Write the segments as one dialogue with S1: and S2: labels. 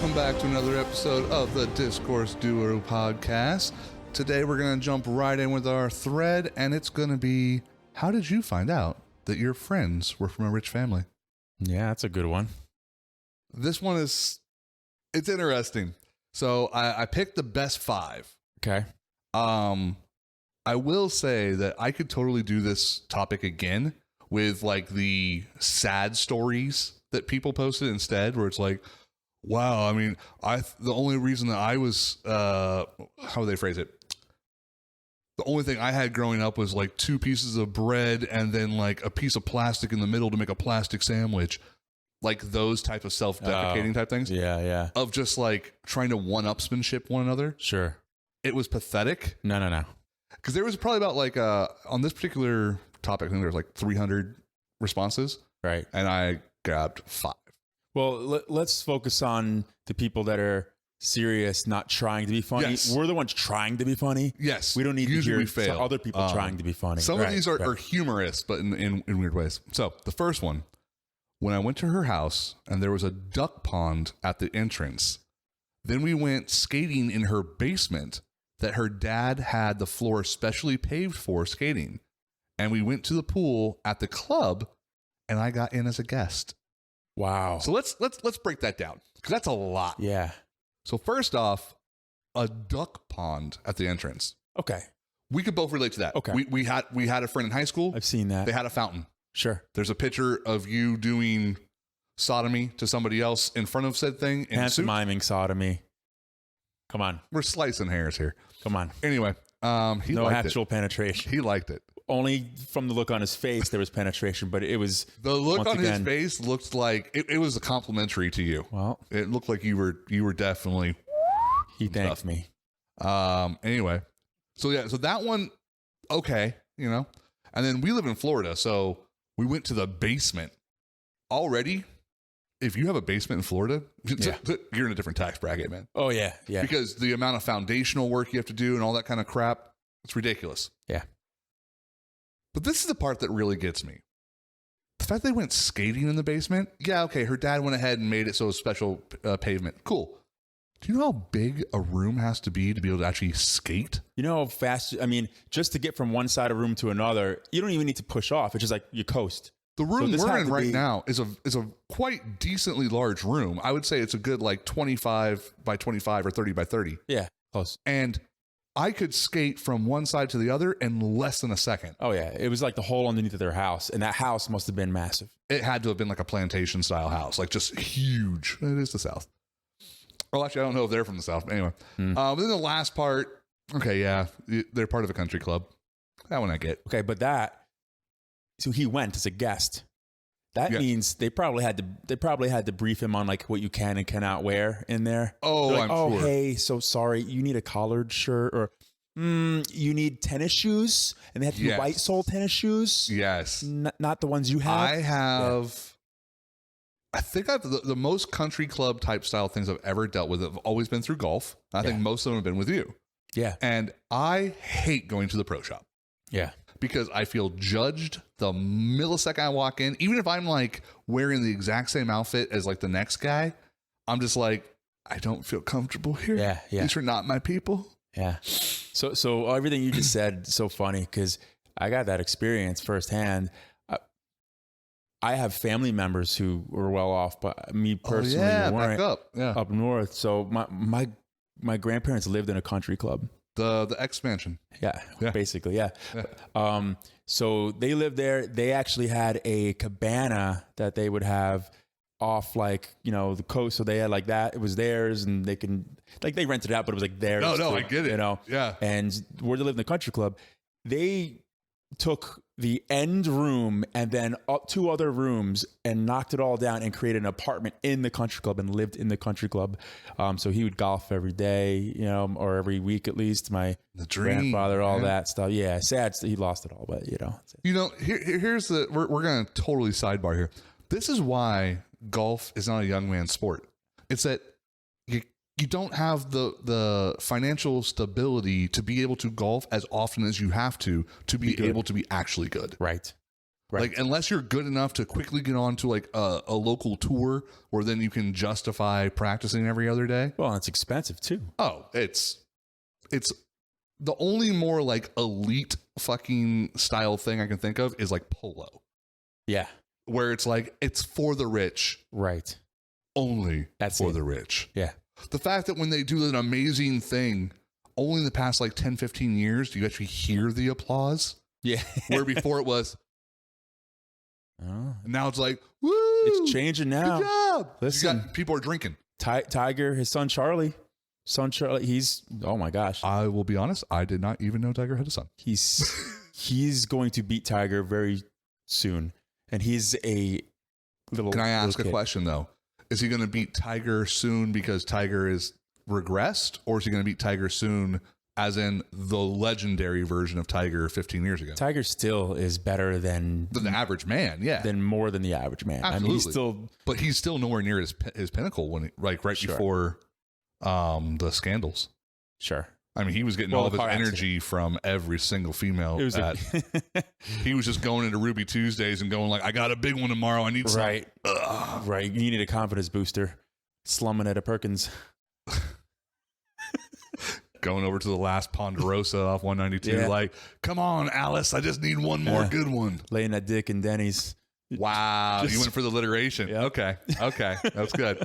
S1: welcome back to another episode of the Discourse Duo podcast. Today we're going to jump right in with our thread, and it's going to be, how did you find out that your friends were from a rich family?
S2: Yeah, that's a good one.
S1: This one it's interesting. So I picked the best 5.
S2: Okay.
S1: I will say that I could totally do this topic again with like the sad stories that people posted instead, where it's like, wow, I mean, the only reason that I was, how would they phrase it? The only thing I had growing up was like 2 pieces of bread and then like a piece of plastic in the middle to make a plastic sandwich. Like those type of self-deprecating type things.
S2: Yeah.
S1: Of just like trying to one-upsmanship one another.
S2: Sure.
S1: It was pathetic.
S2: No.
S1: Because there was probably about like, on this particular topic, I think there was like 300 responses.
S2: Right.
S1: And I grabbed 5.
S2: Well, let's focus on the people that are serious, not trying to be funny.
S1: Yes.
S2: We're the ones trying to be funny.
S1: Yes.
S2: We don't need
S1: Usually
S2: to hear other people trying to be funny.
S1: Some of these are humorous, but in weird ways. So the first one, when I went to her house and there was a duck pond at the entrance, then we went skating in her basement that her dad had the floor specially paved for skating. And we went to the pool at the club and I got in as a guest.
S2: Wow.
S1: So let's break that down, because that's a lot.
S2: Yeah.
S1: So first off, a duck pond at the entrance.
S2: Okay.
S1: We could both relate to that.
S2: Okay.
S1: We had a friend in high school.
S2: I've seen that.
S1: They had a fountain.
S2: Sure.
S1: There's a picture of you doing sodomy to somebody else in front of said thing.
S2: Pantomiming sodomy. Come on.
S1: We're slicing hairs here.
S2: Come on.
S1: Anyway, he
S2: no
S1: liked
S2: actual penetration.
S1: He liked it.
S2: Only from the look on his face there was penetration, but it was
S1: the look on his face looked like it was a complimentary to you.
S2: Well,
S1: it looked like you were definitely.
S2: He thanked me.
S1: Anyway, so that one, okay, you know, and then we live in Florida, so we went to the basement. Already, if you have a basement in Florida, you're in a different tax bracket, man.
S2: Oh yeah.
S1: Because the amount of foundational work you have to do and all that kind of crap, it's ridiculous.
S2: Yeah.
S1: But this is the part that really gets me. The fact they went skating in the basement, yeah, okay, her dad went ahead and made it so it was special pavement. Cool. Do you know how big a room has to be able to actually skate?
S2: You know how fast, I mean, just to get from one side of the room to another, you don't even need to push off. It's just like you coast.
S1: The room we're in right now is a quite decently large room. I would say it's a good like 25 by 25 or 30 by 30.
S2: Yeah, close.
S1: And I could skate from one side to the other in less than a second.
S2: Oh, yeah. It was like the hole underneath of their house. And that house must have been massive.
S1: It had to have been like a plantation style house, like just huge. It is the South. Well, actually, I don't know if they're from the South. But anyway, but then the last part, okay, yeah, they're part of a country club. That one I get.
S2: Okay, but so he went as a guest. That means they probably had to brief him on like what you can and cannot wear in there.
S1: Oh,
S2: like,
S1: I'm sure.
S2: Hey, so sorry, you need a collared shirt, or you need tennis shoes, and they have to be white sole tennis shoes.
S1: Yes,
S2: not the ones you have.
S1: I have. Yeah. I think I've the most country club type style things I've ever dealt with have always been through golf. I think most of them have been with you.
S2: Yeah,
S1: and I hate going to the pro shop.
S2: Yeah.
S1: Because I feel judged the millisecond I walk in. Even if I'm like wearing the exact same outfit as like the next guy, I'm just like, I don't feel comfortable here.
S2: Yeah.
S1: These are not my people.
S2: Yeah. So everything you just said, so funny, because I got that experience firsthand. I have family members who were well off, but me personally weren't up north. So my grandparents lived in a country club.
S1: The expansion.
S2: Yeah, basically. Yeah. So they lived there. They actually had a cabana that they would have off like, the coast. So they had like that. It was theirs, and they rented it out, but it was like theirs.
S1: No, I get it. Yeah.
S2: And where they lived in the country club, they took the end room and then up 2 other rooms and knocked it all down and created an apartment in the country club and lived in the country club. So he would golf every day, or every week at least. My grandfather, all that stuff. Yeah, sad. He lost it all, but
S1: here's we're going to totally sidebar here. This is why golf is not a young man's sport. It's that you don't have the financial stability to be able to golf as often as you have to be able to be actually good.
S2: Right. Right.
S1: Like, unless you're good enough to quickly get onto like a local tour where then you can justify practicing every other day.
S2: Well, it's expensive too.
S1: Oh, it's the only more like elite fucking style thing I can think of is like polo,
S2: Yeah.
S1: where it's like, it's for the rich,
S2: Right.
S1: only
S2: That's
S1: for
S2: it.
S1: the rich.
S2: Yeah.
S1: The fact that when they do an amazing thing, only in the past like 10, 15 years, do you actually hear the applause?
S2: Yeah.
S1: Where before it was,
S2: Oh,
S1: now it's like, woo!
S2: it's changing now.
S1: Good job.
S2: Listen.
S1: People are drinking.
S2: Tiger, his son Charlie, he's, oh my gosh,
S1: I will be honest, I did not even know Tiger had a son.
S2: he's going to beat Tiger very soon, and he's a little.
S1: Can I ask a
S2: kid.
S1: question though? Is he going to beat Tiger soon because Tiger is regressed, or is he going to beat Tiger soon as in the legendary version of Tiger 15 years ago?
S2: Tiger still is better than
S1: The average man, yeah.
S2: than more than the average man.
S1: Absolutely.
S2: I mean, he's still,
S1: But he's still nowhere near his pinnacle when right
S2: Sure.
S1: before the scandals.
S2: sure.
S1: I mean, he was getting
S2: Well,
S1: all of
S2: the
S1: his
S2: car
S1: energy from every single female.
S2: It was
S1: He was just going into Ruby Tuesdays and going like, I got a big one tomorrow. I need some.
S2: right, right. You need a confidence booster. Slumming at a Perkins.
S1: Going over to the last Ponderosa off 192.
S2: Yeah.
S1: Like, come on, Alice. I just need one more
S2: Yeah.
S1: good one.
S2: Laying that dick in Denny's.
S1: Wow.
S2: Just-
S1: You went for the alliteration.
S2: Yeah.
S1: Okay. That's good.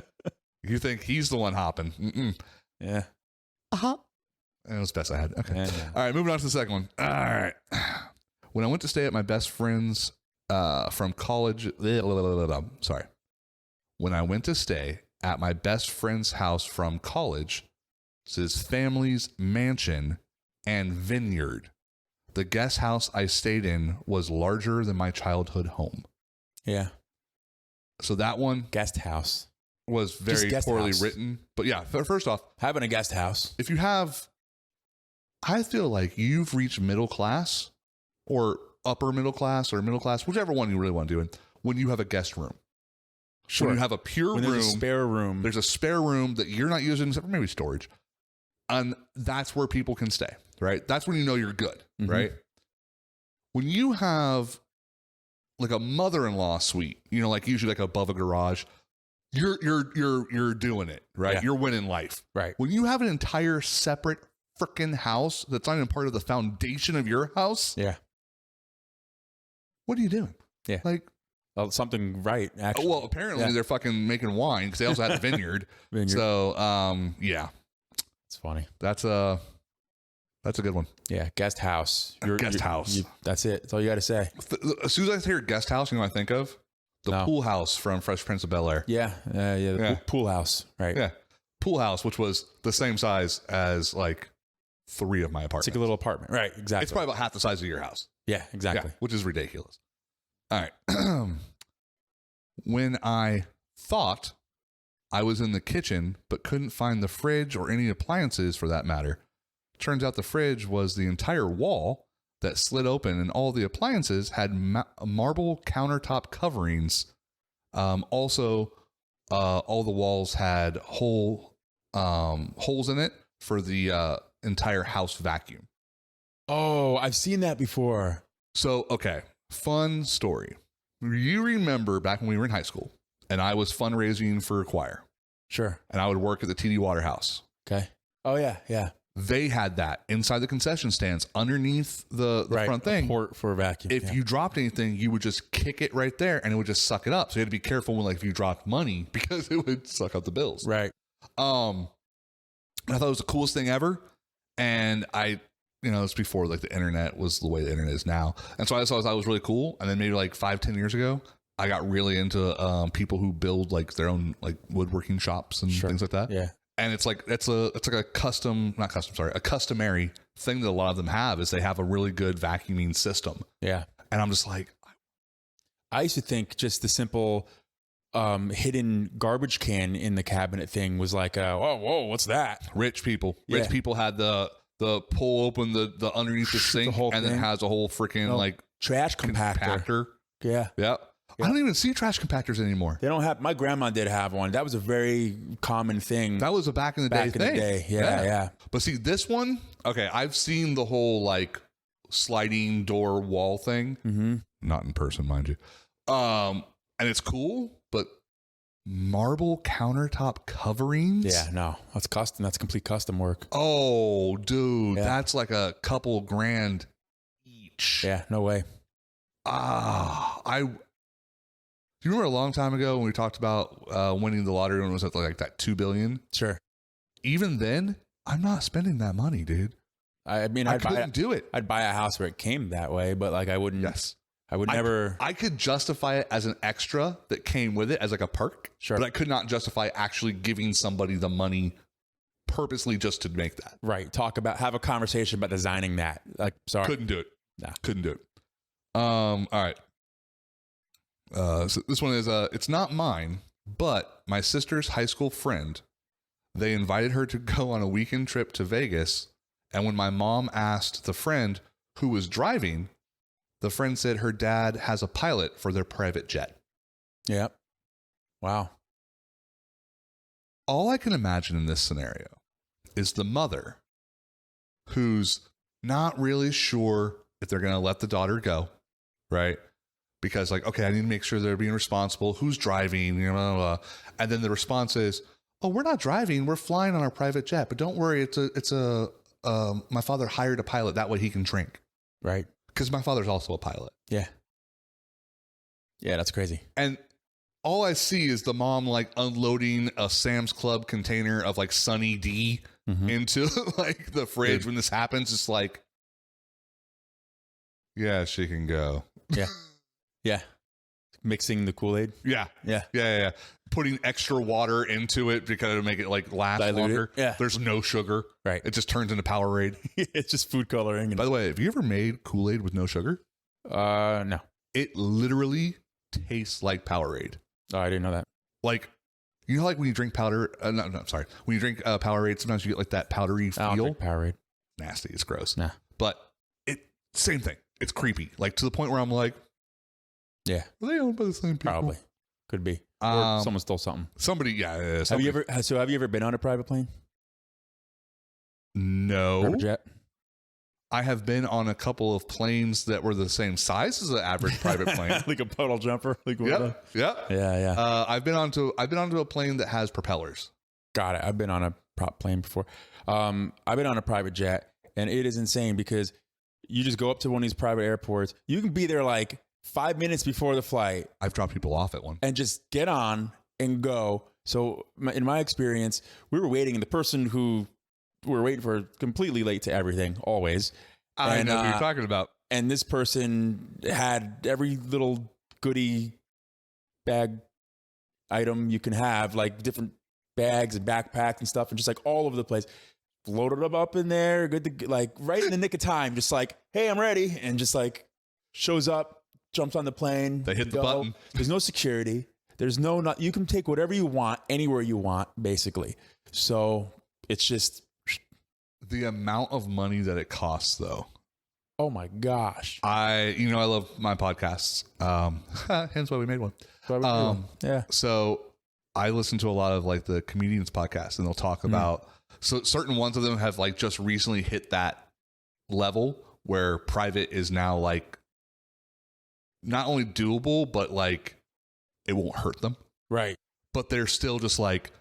S1: You think he's the one hopping. Mm-mm.
S2: Yeah.
S1: Uh-huh. That was the best I had. Okay.
S2: Yeah.
S1: All right, moving on to the second one. All right. When I went to stay at my best friend's from college, sorry. When I went to stay at my best friend's house from college, it's his family's mansion and vineyard. The guest house I stayed in was larger than my childhood home.
S2: Yeah.
S1: So that one
S2: Guest house.
S1: was very
S2: guest
S1: poorly
S2: house.
S1: written. But yeah, first off,
S2: Having a guest house.
S1: if you have, I feel like you've reached middle class or upper middle class or middle class, whichever one you really want to do it, when you have a guest room.
S2: Sure.
S1: When you have a pure
S2: When
S1: room,
S2: there's a spare room.
S1: there's a spare room that you're not using except for maybe storage. And that's where people can stay, right? That's when you know you're good,
S2: Mhm.
S1: right? When you have like a mother-in-law suite, you know, like usually like above a garage, you're doing it, right?
S2: Yeah.
S1: You're winning life.
S2: Right.
S1: When you have an entire separate freaking house that's not even part of the foundation of your house,
S2: Yeah.
S1: what are you doing?
S2: Yeah.
S1: Like,
S2: Oh, something right, actually.
S1: well, apparently
S2: Yeah.
S1: they're fucking making wine because they also had a vineyard.
S2: Vineyard.
S1: So, yeah,
S2: It's funny.
S1: that's a good one.
S2: Yeah. Guest house.
S1: Guest house.
S2: That's it. That's all you got to say.
S1: As soon as I hear guest house, you know what I think of? The
S2: No.
S1: pool house from Fresh Prince of Bel-Air.
S2: Yeah. Yeah. The
S1: Yeah.
S2: Pool house. Right.
S1: Yeah. Pool house, which was the same size as like 3 of my
S2: It's
S1: apartments.
S2: like a little apartment. Right. Exactly.
S1: It's probably about half the size of your house.
S2: Yeah. Exactly.
S1: Yeah, which is ridiculous. All right. When I thought I was in the kitchen but couldn't find the fridge or any appliances for that matter, turns out the fridge was the entire wall that slid open and all the appliances had marble countertop coverings. Also, all the walls had holes in it for the entire house vacuum.
S2: Oh, I've seen that before.
S1: So, okay, fun story. You remember back when we were in high school and I was fundraising for a choir
S2: Sure.
S1: and I would work at the TD Waterhouse.
S2: Okay. Oh, yeah. Yeah.
S1: They had that inside the concession stands underneath the
S2: Right.
S1: front thing.
S2: A port for a vacuum.
S1: If
S2: Yeah.
S1: you dropped anything, you would just kick it right there and it would just suck it up. So you had to be careful when, like, if you dropped money because it would suck up the bills.
S2: Right.
S1: And I thought it was the coolest thing ever. And it's before like the internet was the way the internet is now. And so I thought it was really cool. And then maybe like 5-10 years ago, I got really into people who build like their own like woodworking shops and
S2: Sure.
S1: things like that.
S2: Yeah.
S1: And it's like a customary thing that a lot of them have is they have a really good vacuuming system.
S2: Yeah.
S1: And I'm just like,
S2: I used to think just the simple hidden garbage can in the cabinet thing was like, whoa, what's that?
S1: rich people
S2: Yeah.
S1: had the pull open the underneath the sink
S2: whole
S1: and then it
S2: thing.
S1: has a whole freaking like
S2: Trash compactor. Yeah.
S1: Yeah. I don't even see trash compactors anymore.
S2: They don't have, my grandma did have one. That was a very common thing
S1: That was a back in the
S2: back
S1: day
S2: in
S1: thing.
S2: the day. Yeah.
S1: But see, this one, okay, I've seen the whole like sliding door wall thing.
S2: Mm-hmm.
S1: Not in person, mind you. And it's cool, but marble countertop coverings?
S2: Yeah, no, that's custom. That's complete custom work.
S1: Oh, dude,
S2: Yeah.
S1: that's like a couple grand each.
S2: Yeah, no way.
S1: Do you remember a long time ago when we talked about winning the lottery when it was at like that $2 billion?
S2: Sure.
S1: Even then, I'm not spending that money, dude.
S2: I mean,
S1: I couldn't do it.
S2: I'd buy a house where it came that way, but like I wouldn't.
S1: Yes.
S2: I would never.
S1: I could justify it as an extra that came with it as like a perk.
S2: Sure.
S1: But I could not justify actually giving somebody the money purposely just to make that.
S2: Right. Have a conversation about designing that. Like, sorry.
S1: Couldn't do it.
S2: Nah.
S1: Couldn't do it. All right. So this one is it's not mine, but my sister's high school friend. They invited her to go on a weekend trip to Vegas, and when my mom asked the friend who was driving, the friend said her dad has a pilot for their private jet.
S2: Yep. Wow.
S1: All I can imagine in this scenario is the mother who's not really sure if they're going to let the daughter go, right? Because like, okay, I need to make sure they're being responsible. Who's driving? You know, blah, blah, blah. And then the response is, "Oh, we're not driving. We're flying on our private jet. But don't worry, my father hired a pilot. That way he can drink."
S2: Right.
S1: Because my father's also a pilot.
S2: Yeah. Yeah, that's crazy.
S1: And all I see is the mom like unloading a Sam's Club container of like Sunny D into like the fridge. When this happens, it's like, yeah, she can go.
S2: Yeah. Yeah. Mixing the Kool-Aid.
S1: Yeah.
S2: Yeah.
S1: Yeah. Putting extra water into it because it'll make it like last
S2: Dilute
S1: longer.
S2: it. Yeah.
S1: There's no sugar.
S2: Right.
S1: It just turns into Powerade.
S2: It's just food coloring.
S1: By the way, have you ever made Kool-Aid with no sugar?
S2: No.
S1: It literally tastes like Powerade.
S2: Oh, I didn't know that.
S1: Like, you know, like when you drink powder. No, sorry. When you drink Powerade, sometimes you get like that powdery
S2: I don't
S1: feel.
S2: drink Powerade.
S1: Nasty. It's gross.
S2: Nah.
S1: But same thing. It's creepy. Like to the point where I'm like,
S2: Yeah.
S1: are they owned by the same people?
S2: Probably. Could be. Or someone stole something.
S1: Somebody, yeah.
S2: Have you ever been on a private plane?
S1: No.
S2: Private jet?
S1: I have been on a couple of planes that were the same size as an average private plane.
S2: Like a puddle jumper. Like
S1: Yep.
S2: Yeah.
S1: I've been onto a plane that has propellers.
S2: Got it. I've been on a prop plane before. I've been on a private jet, and it is insane because you just go up to one of these private airports. You can be there like 5 minutes before the flight.
S1: I've dropped people off at one.
S2: And just get on and go. So in my experience, we were waiting, and the person who we were waiting for completely late to everything, always.
S1: I know what you're talking about.
S2: And this person had every little goodie bag item you can have, like different bags and backpacks and stuff, and just like all over the place. Loaded them up in there, good to like right in the nick of time, just like, hey, I'm ready, and just like shows up, jumps on the plane.
S1: They hit the button.
S2: There's no security. There's no you can take whatever you want anywhere you want, basically. So it's just
S1: the amount of money that it costs, though.
S2: Oh my gosh!
S1: I love my podcasts. Hence why we made one.
S2: Yeah.
S1: So I listen to a lot of like the comedians podcasts, and they'll talk about. So certain ones of them have like just recently hit that level where private is now like not only doable, but like it won't hurt them.
S2: Right.
S1: But they're still just like,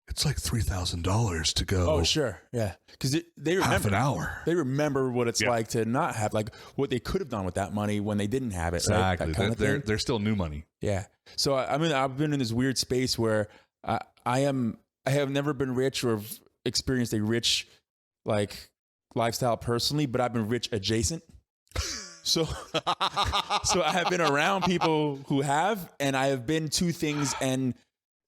S1: it's like $3,000 to go.
S2: Oh, sure. Yeah. Because they remember
S1: half an hour.
S2: They remember what it's like to not have, like what they could have done with that money when they didn't have it.
S1: Exactly.
S2: Right? That kind of thing.
S1: They're still new money.
S2: Yeah. So I mean, I've been in this weird space where I have never been rich or experienced a rich like lifestyle personally, but I've been rich adjacent. So I have been around people who have, and I have been to things and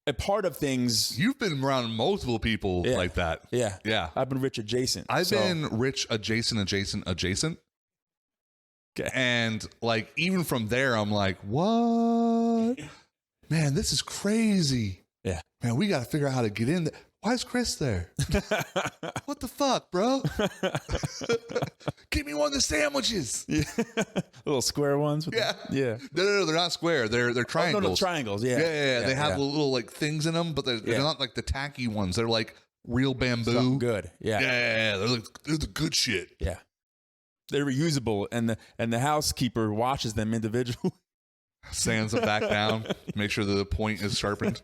S2: a part of things.
S1: You've been around multiple people like that.
S2: Yeah.
S1: Yeah.
S2: I've been rich adjacent.
S1: I've been rich adjacent.
S2: Okay.
S1: And like, even from there, I'm like, what? Man, this is crazy.
S2: Yeah.
S1: Man, we got to figure out how to get in there. Why is Chris there? What the fuck, bro? Give me one of the sandwiches.
S2: Yeah. Little square ones.
S1: Yeah.
S2: Yeah.
S1: No, they're not square. They're triangles.
S2: Oh, no, triangles. Yeah.
S1: Yeah. They have little like things in them, but they're not like the tacky ones. They're like real bamboo.
S2: Something good. Yeah.
S1: Yeah. They're the good shit.
S2: Yeah. They're reusable, and the housekeeper washes them individually.
S1: Sands them back down. Make sure the point is sharpened.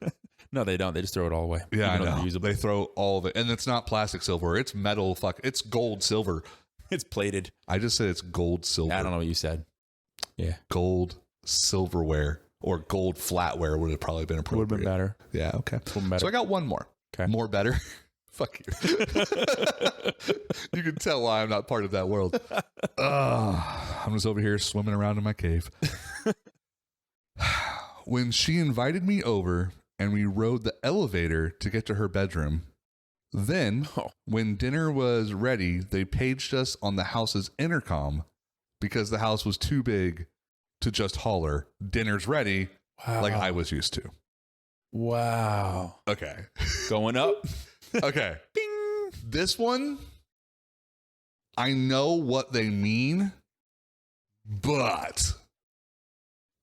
S2: No, they don't. They just throw it all away.
S1: Yeah, I
S2: Even though
S1: know.
S2: they're usable.
S1: They throw all of it. And it's not plastic silver. It's metal. It's gold silver.
S2: It's plated.
S1: I just said it's gold silver.
S2: I don't know what you said. Yeah.
S1: Gold silverware or gold flatware would have probably been appropriate.
S2: Would have been better.
S1: Yeah, okay.
S2: Better.
S1: So I got one more.
S2: Okay.
S1: More better. Fuck you. You can tell why I'm not part of that world. I'm just over here swimming around in my cave. When she invited me over and we rode the elevator to get to her bedroom, then when dinner was ready, they paged us on the house's intercom because the house was too big to just holler, dinner's ready, like I was used to.
S2: Wow.
S1: Okay.
S2: Going up.
S1: Okay. Bing. This one, I know what they mean, but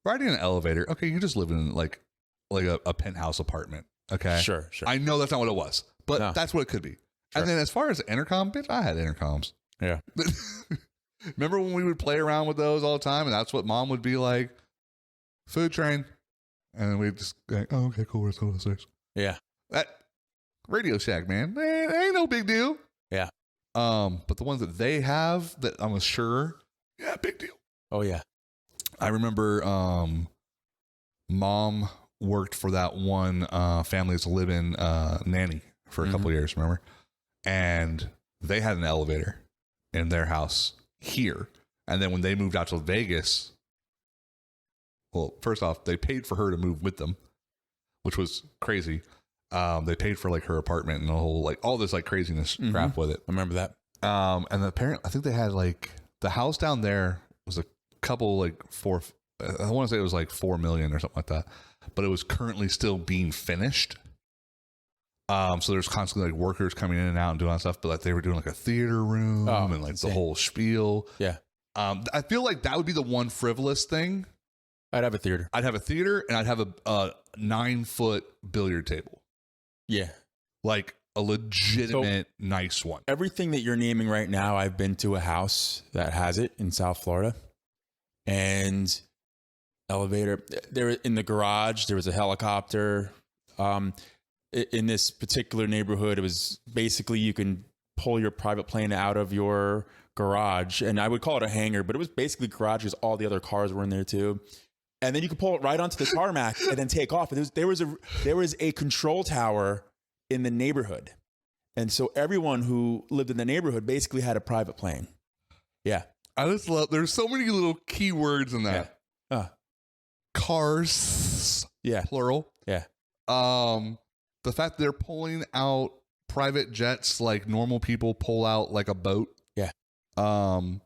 S1: riding an elevator, okay, you're just living in like a penthouse apartment. Okay.
S2: Sure.
S1: I know that's not what it was, but that's what it could be. Sure. And then as far as intercom, bitch, I had intercoms.
S2: Yeah.
S1: Remember when we would play around with those all the time, and that's what mom would be like, food train. And then we'd just go, oh, okay, cool, let's go to the stairs.
S2: Yeah.
S1: That Radio Shack, man, ain't no big deal.
S2: Yeah.
S1: But the ones that they have that I'm sure, yeah, big deal.
S2: Oh, yeah.
S1: I remember mom worked for that one family that's live-in nanny for a couple of years, remember? And they had an elevator in their house here. And then when they moved out to Vegas, well, first off, they paid for her to move with them, which was crazy. They paid for like her apartment and the whole, like all this like craziness crap with it.
S2: I remember that.
S1: And the parent, I think they had like the house down there was a couple like I want to say it was like 4 million or something like that, but it was currently still being finished. So there's constantly like workers coming in and out and doing that stuff, but like they were doing like a theater room and like the whole spiel.
S2: Yeah.
S1: I feel like that would be the one frivolous thing.
S2: I'd have a theater.
S1: I'd have a theater and I'd have a 9-foot billiard table.
S2: Yeah.
S1: Like a legitimate nice one.
S2: Everything that you're naming right now, I've been to a house that has it in South Florida. And elevator, there in the garage, there was a helicopter. In this particular neighborhood, it was basically you can pull your private plane out of your garage, and I would call it a hangar, but it was basically garage because all the other cars were in there too. And then you could pull it right onto the tarmac and then take off. And there was a control tower in the neighborhood, and so everyone who lived in the neighborhood basically had a private plane. Yeah,
S1: I just love. There's so many little key words in that.
S2: Yeah.
S1: Cars.
S2: Yeah.
S1: Plural.
S2: Yeah.
S1: The fact that they're pulling out private jets like normal people pull out like a boat.
S2: Yeah.
S1: And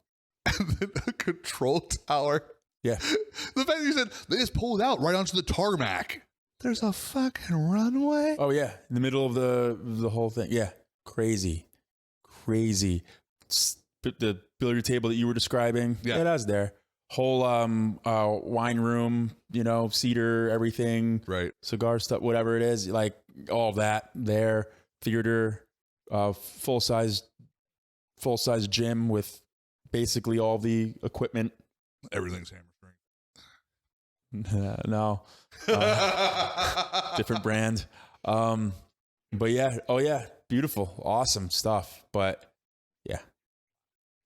S1: then a control tower.
S2: Yeah.
S1: The fact that you said they just pulled out right onto the tarmac. There's a fucking runway.
S2: Oh yeah, in the middle of the whole thing. Yeah, crazy. The billiard table that you were describing. Yeah, that's there. Whole wine room, cedar, everything.
S1: Right.
S2: Cigar stuff, whatever it is, like all of that there. Theater, full size gym with basically all the equipment.
S1: Everything's hammer
S2: No. Different brand. But yeah. Oh yeah. Beautiful. Awesome stuff. But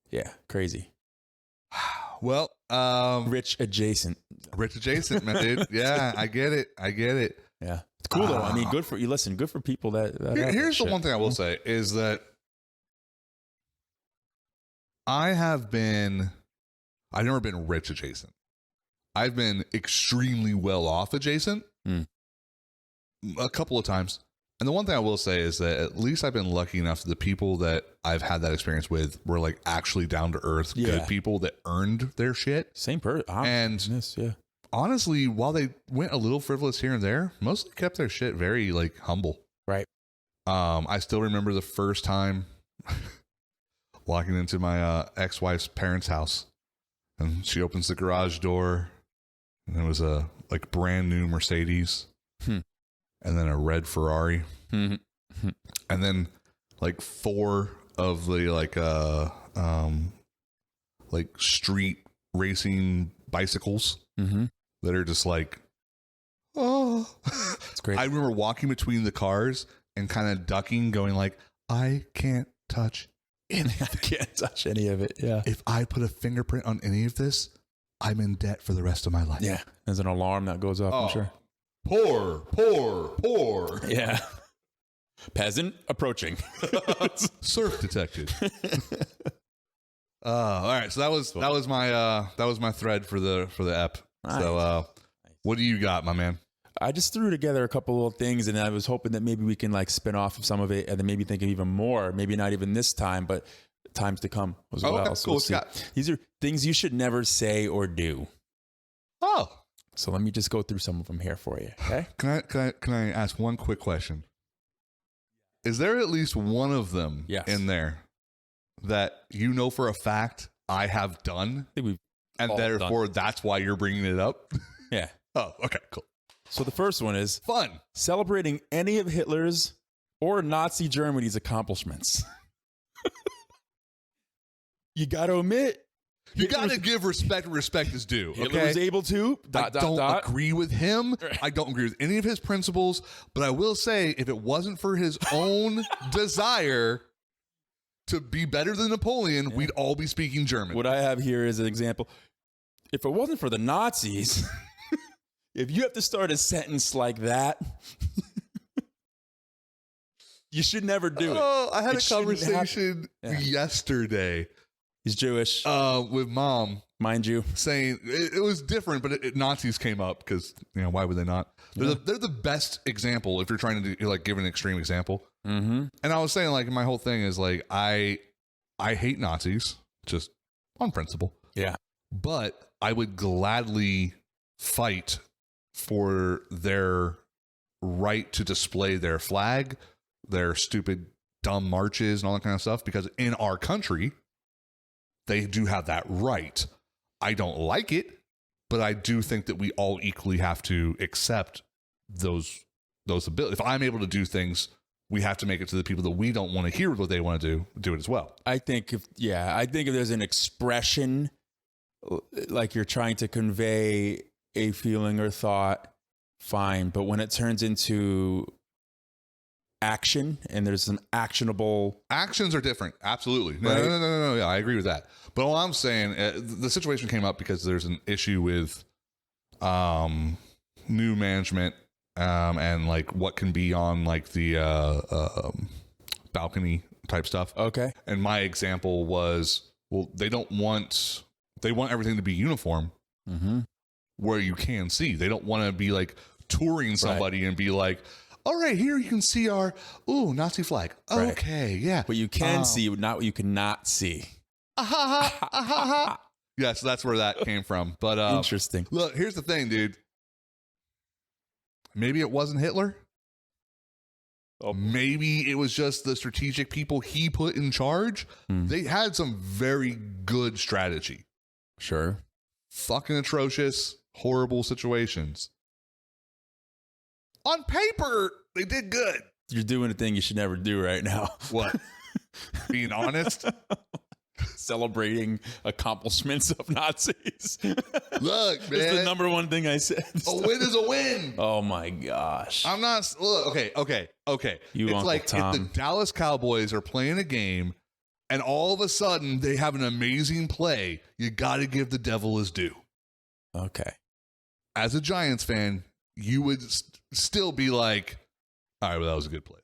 S2: yeah. Crazy.
S1: Well,
S2: rich adjacent,
S1: man, dude. Yeah, I get it.
S2: Yeah. It's cool though. I mean, good for you. Listen, good for people that
S1: here's the one thing I will say is that I've never been rich adjacent. I've been extremely well off adjacent a couple of times. And the one thing I will say is that at least I've been lucky enough that the people that I've had that experience with were like actually down to earth, good people that earned their shit.
S2: Same person.
S1: And honestly, while they went a little frivolous here and there, mostly kept their shit very like humble.
S2: Right.
S1: I still remember the first time walking into my ex-wife's parents' house, and she opens the garage door, and there was a like brand new Mercedes, and then a red Ferrari, and then like 4 of the like like street racing bicycles that are just like, oh,
S2: It's great.
S1: I remember walking between the cars and kind of ducking, going like, I can't touch any.
S2: I can't touch any of it. Yeah.
S1: If I put a fingerprint on any of this, I'm in debt for the rest of my life.
S2: Yeah. There's an alarm that goes off, I'm sure.
S1: Poor.
S2: Yeah. Peasant approaching.
S1: Surf detected. All right. So that was my thread for the ep.
S2: Nice.
S1: So what do you got, my man?
S2: I just threw together a couple of things, and I was hoping that maybe we can like spin off of some of it, and then maybe think of even more. Maybe not even this time, but times to come as well.
S1: Okay,
S2: So
S1: cool.
S2: these are things you should never say or do.
S1: Oh,
S2: So let me just go through some of them here for you. Okay.
S1: can I ask one quick question? Is there at least one of them in there that you know for a fact I have done,
S2: I think we've
S1: and
S2: all
S1: therefore
S2: done.
S1: that's why you're bringing it up?
S2: Yeah.
S1: Oh, okay, cool.
S2: So the first one is
S1: Fun.
S2: celebrating any of Hitler's or Nazi Germany's accomplishments. You got to admit,
S1: You got to give respect where respect is due.
S2: Hitler
S1: Okay?
S2: was able to.
S1: I don't agree with him. I don't agree with any of his principles. But I will say, if it wasn't for his own desire to be better than Napoleon, we'd all be speaking German.
S2: What I have here is an example. If it wasn't for the Nazis, if you have to start a sentence like that, you should never do it.
S1: Oh, I had
S2: It
S1: a
S2: shouldn't
S1: conversation
S2: happen.
S1: yesterday
S2: He's Jewish,
S1: with mom
S2: mind you.
S1: saying it was different, but Nazis came up because, why would they not? They're the best example if you're trying to do, like, give an extreme example.
S2: Mm-hmm.
S1: And I was saying, like, my whole thing is like, I hate Nazis just on principle.
S2: Yeah.
S1: But I would gladly fight for their right to display their flag, their stupid, dumb marches and all that kind of stuff, because in our country, they do have that right. I don't like it, but I do think that we all equally have to accept those abilities. If I'm able to do things, we have to make it to the people that we don't want to hear what they want to do it as well.
S2: I think if there's an expression like you're trying to convey a feeling or thought, fine. But when it turns into action and there's some actionable
S1: actions are different. Absolutely. No,
S2: Right?
S1: no. Yeah, I agree with that. But all I'm saying, the situation came up because there's an issue with new management and like what can be on like the balcony type stuff.
S2: Okay.
S1: And my example was, well, they want everything to be uniform where you can see. They don't want to be like touring somebody and be like, all right, here you can see our Nazi flag. Okay, yeah.
S2: What you can see, not what you cannot see.
S1: Yeah, so that's where that came from. But
S2: Interesting.
S1: Look, here's the thing, dude. Maybe it wasn't Hitler.
S2: Oh.
S1: Maybe it was just the strategic people he put in charge. They had some very good strategy.
S2: Sure.
S1: Fucking atrocious, horrible situations. On paper, they did good.
S2: You're doing a thing you should never do right now.
S1: What? Being honest?
S2: Celebrating accomplishments of Nazis.
S1: Look, man.
S2: It's the number one thing I said.
S1: A win is a win.
S2: Oh my gosh.
S1: I'm not. Look, okay.
S2: You
S1: it's
S2: Uncle
S1: like
S2: Tom.
S1: if the Dallas Cowboys are playing a game and all of a sudden they have an amazing play, you got to give the devil his due.
S2: Okay.
S1: As a Giants fan, you would still be like, all right, well, that was a good play.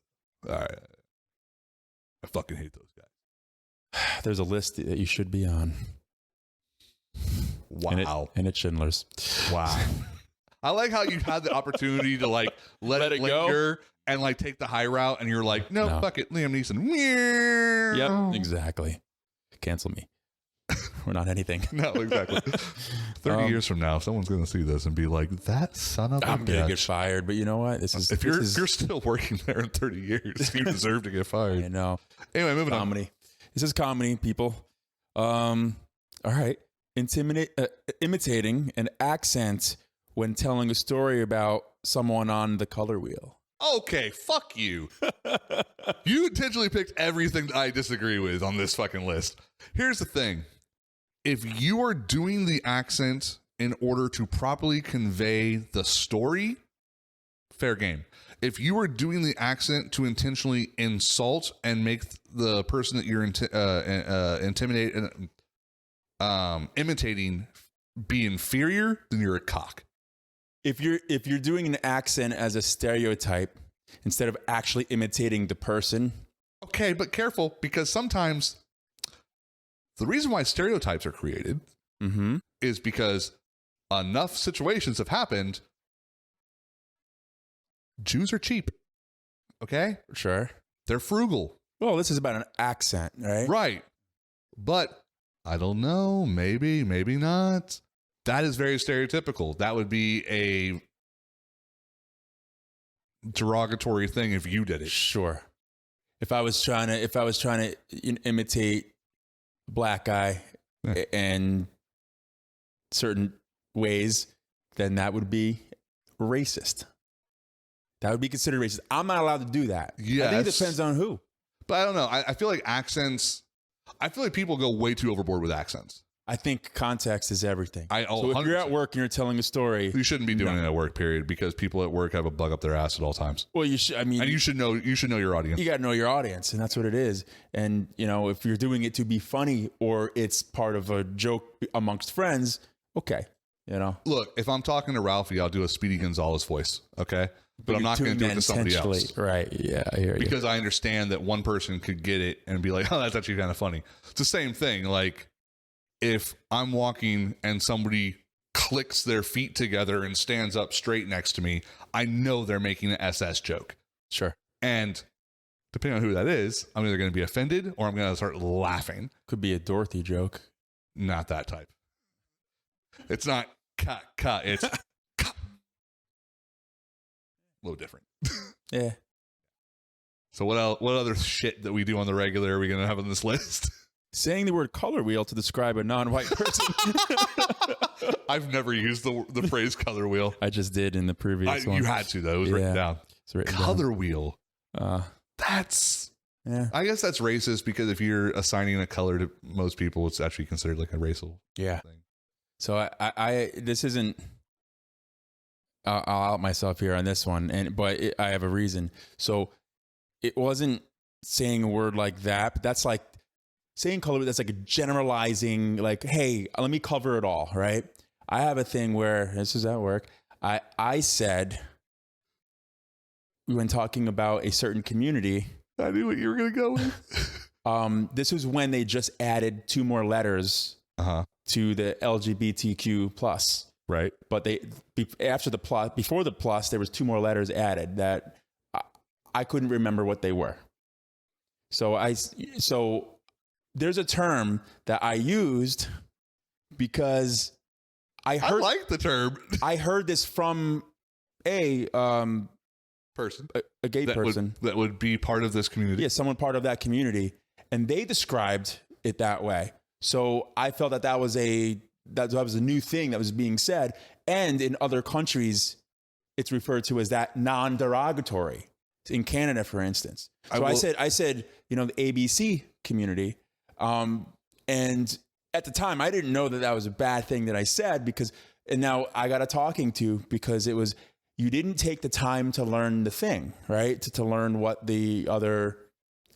S1: All right. I fucking hate those guys.
S2: There's a list that you should be on.
S1: Wow.
S2: And it's Schindler's.
S1: Wow. I like how you had the opportunity to like let it linger and like take the high route, and you're like, no, fuck it, Liam Neeson.
S2: Yep, exactly. Cancel me. We're not anything.
S1: No, exactly. 30 years from now, someone's going to see this and be like, that son of a
S2: I'm gonna
S1: bitch.
S2: get fired, but you know what?
S1: If you're still working there in 30 years, you deserve to get fired.
S2: I know.
S1: Anyway, moving
S2: Comedy. This is comedy, people. All right. Imitating an accent when telling a story about someone on the color wheel.
S1: Okay, fuck you. You intentionally picked everything I disagree with on this fucking list. Here's the thing. if you are doing the accent in order to properly convey the story, fair game. If you are doing the accent to intentionally insult and make the person that you're imitating be inferior, then you're a cock.
S2: If you're doing an accent as a stereotype instead of actually imitating the person.
S1: Okay, but careful, because sometimes the reason why stereotypes are created is because enough situations have happened. Jews are cheap. Okay?
S2: Sure.
S1: They're frugal.
S2: Well, this is about an accent, right?
S1: Right. But I don't know. Maybe, maybe not. That is very stereotypical. That would be a derogatory thing if you did it.
S2: Sure. If I was trying to imitate a black guy in certain ways, then that would be racist. That would be considered racist. I'm not allowed to do that.
S1: Yes.
S2: I think it depends on who.
S1: But I don't know. I feel like accents, I feel like people go way too overboard with accents.
S2: I think context is everything.
S1: So
S2: if you're at work and you're telling a story,
S1: you shouldn't be doing it at work, period, because people at work have a bug up their ass at all times.
S2: Well, you should. I mean,
S1: and you should know your audience.
S2: You got to know your audience, and that's what it is. And if you're doing it to be funny or it's part of a joke amongst friends, okay.
S1: Look, if I'm talking to Ralphie, I'll do a Speedy Gonzalez voice, okay? But I'm not going to do it to somebody else.
S2: Right, yeah, I hear you.
S1: Because I understand that one person could get it and be like, oh, that's actually kind of funny. It's the same thing. Like, if I'm walking and somebody clicks their feet together and stands up straight next to me, I know they're making an SS joke.
S2: Sure.
S1: And depending on who that is, I'm either going to be offended or I'm going to start laughing.
S2: Could be a Dorothy joke.
S1: Not that type. It's not cut. It's cut. A little different.
S2: Yeah.
S1: So what else? What other shit that we do on the regular are we going to have on this list?
S2: Saying the word color wheel to describe a non-white person.
S1: I've never used the phrase color wheel.
S2: I just did in the previous one.
S1: You had to, though. It was written down.
S2: It's written
S1: color
S2: down.
S1: Wheel. That's...
S2: Yeah.
S1: I guess that's racist because if you're assigning a color to most people, it's actually considered like a racial thing.
S2: So I this isn't... I'll out myself here on this one, but I have a reason. So it wasn't saying a word like that, but that's like saying color, that's like a generalizing, like, hey, let me cover it all, right? I have a thing where, this is at work, I said, when talking about a certain community,
S1: I knew what you were going to go with.
S2: This was when they just added 2 more letters to the LGBTQ plus.
S1: Right.
S2: But before the plus, there was 2 more letters added that I couldn't remember what they were. So there's a term that I used because I
S1: like the term.
S2: I heard this from a
S1: person,
S2: a gay person
S1: that would be part of this community.
S2: Yeah, someone part of that community, and they described it that way. So I felt that was a new thing that was being said, and in other countries, it's referred to as that non-derogatory. In Canada, for instance. So I said, the ABC community. And at the time, I didn't know that was a bad thing that I said and now I got a talking to because it was, you didn't take the time to learn the thing, right? To learn what the other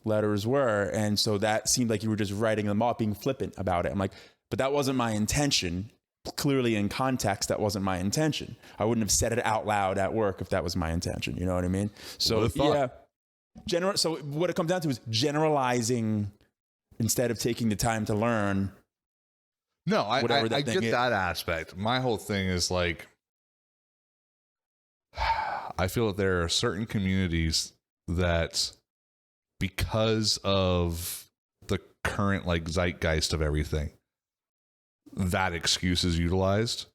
S2: letters were. And so that seemed like you were just writing them off, being flippant about it. I'm like, but that wasn't my intention. Clearly in context, that wasn't my intention. I wouldn't have said it out loud at work if that was my intention. You know what I mean? So yeah, so what it comes down to is generalizing instead of taking the time to learn.
S1: No, I get
S2: is.
S1: that aspect. My whole thing is like, I feel that there are certain communities that, because of the current like zeitgeist of everything, that excuse is utilized,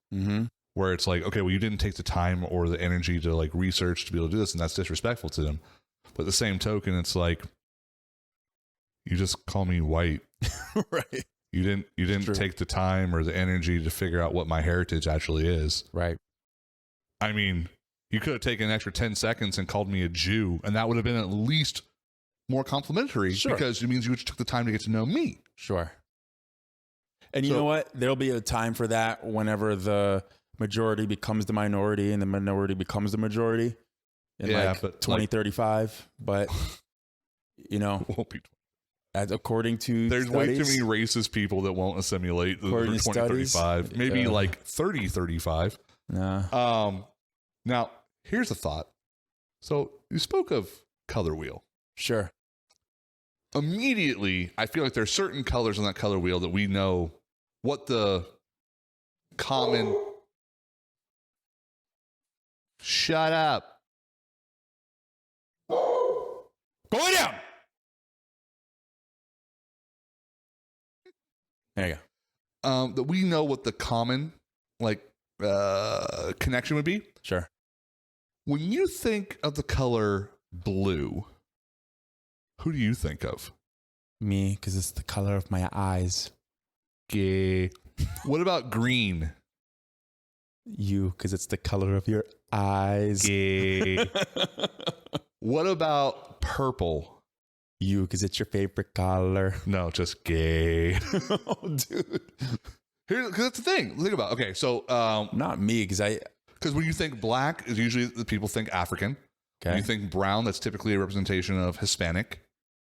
S1: where it's like, okay, well, you didn't take the time or the energy to like research to be able to do this, and that's disrespectful to them. But the same token, it's like, you just call me white,
S2: right?
S1: You didn't take the time or the energy to figure out what my heritage actually is,
S2: right?
S1: I mean, you could have taken an extra 10 seconds and called me a Jew, and that would have been at least more complimentary, because it means you took the time to get to know me.
S2: Sure. And you know what? There'll be a time for that whenever the majority becomes the minority and the minority becomes the majority in but 2035. But, you know,
S1: won't be.
S2: According to
S1: there's
S2: studies,
S1: way too many racist people that won't assimilate for 2035. Maybe like 3035.
S2: Nah.
S1: Now, here's a thought. So you spoke of color wheel.
S2: Sure.
S1: Immediately, I feel like there's certain colors on that color wheel that we know what the common... Shut up.
S2: Going down. There you
S1: go. That we know what the common connection would be.
S2: Sure.
S1: When you think of the color blue, who do you think of?
S2: Me, because it's the color of my eyes.
S1: Gay. What about green?
S2: You, because it's the color of your eyes.
S1: Gay. What about purple?
S2: You, because it's your favorite color.
S1: No, just gay.
S2: Oh, dude.
S1: Because that's the thing. Think about it. Okay, so...
S2: not me,
S1: because when you think black, is usually the people think African.
S2: Okay.
S1: When you think brown, that's typically a representation of Hispanic.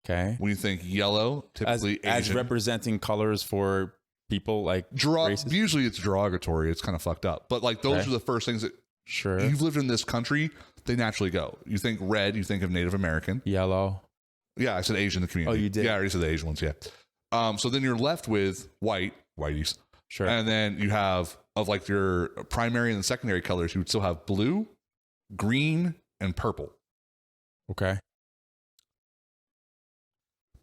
S2: Okay.
S1: When you think yellow, typically Asian.
S2: As representing colors for people like races?
S1: Usually it's derogatory. It's kind of fucked up. But like those are the first things that you've lived in this country, they naturally go. You think red, you think of Native American.
S2: Yellow.
S1: Yeah, I said Asian in the community.
S2: Oh, you did?
S1: Yeah, I already said the Asian ones, yeah. So then you're left with whiteys.
S2: Sure.
S1: And then you have, of like your primary and secondary colors, you would still have blue, green, and purple.
S2: Okay.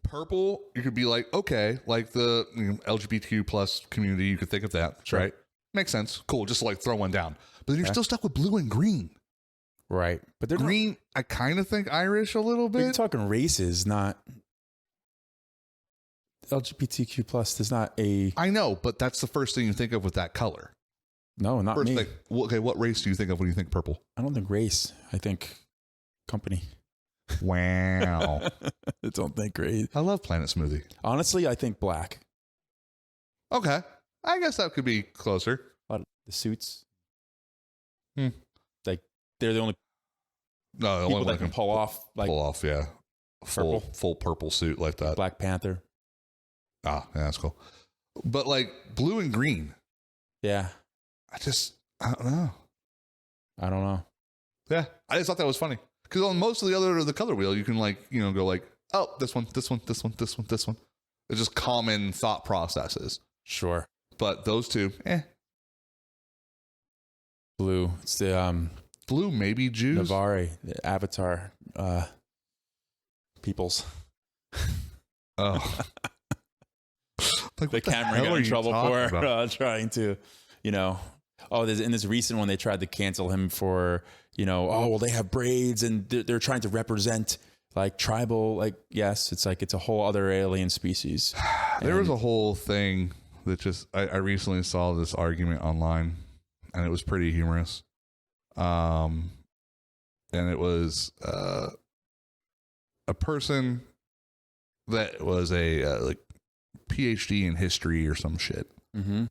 S1: Purple, you could be like, okay, like the LGBTQ plus community, you could think of that,
S2: sure.
S1: Right? Makes sense. Cool. Just like throw one down. But then you're still stuck with blue and green.
S2: Right. But they're
S1: green, I kind of think Irish a little bit.
S2: You're talking races, not LGBTQ plus. There's not a...
S1: I know, but that's the first thing you think of with that color.
S2: No, not
S1: first
S2: me.
S1: Thing, okay, what race do you think of when you think purple?
S2: I don't think race. I think company.
S1: Wow.
S2: I don't think race.
S1: I love Planet Smoothie.
S2: Honestly, I think black.
S1: Okay. I guess that could be closer.
S2: The suits. Like, they're the only people that can pull off.
S1: Yeah. Full purple suit like that.
S2: Black Panther.
S1: Ah, yeah, that's cool. But like blue and green.
S2: Yeah.
S1: I don't know.
S2: I don't know.
S1: Yeah. I just thought that was funny. Because on most of the other of the color wheel, you can go like, oh, this one. It's just common thought processes.
S2: Sure.
S1: But those two,
S2: Blue. It's the
S1: blue, maybe Jews.
S2: Navari, the Avatar peoples.
S1: Oh.
S2: Like the camera got in trouble for trying to, there's in this recent one, they tried to cancel him for, they have braids and they're trying to represent like tribal, yes, it's like, it's a whole other alien species.
S1: There was a whole thing that I recently saw this argument online and it was pretty humorous. And it was a person that was a PhD in history or some shit.
S2: Mm-hmm.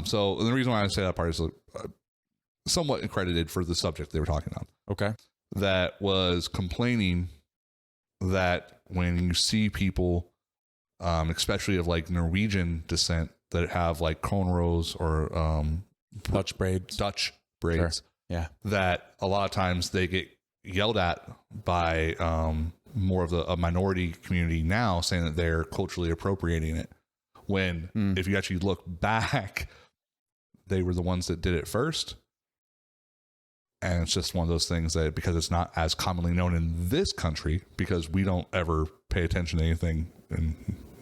S1: So the reason why I say that part is somewhat accredited for the subject they were talking on.
S2: Okay.
S1: That was complaining that when you see people, especially of like Norwegian descent, that have like cornrows or
S2: Dutch braids.
S1: Sure.
S2: Yeah.
S1: That a lot of times they get yelled at by more of a minority community now, saying that they're culturally appropriating it. When if you actually look back, they were the ones that did it first. And it's just one of those things that because it's not as commonly known in this country, because we don't ever pay attention to anything in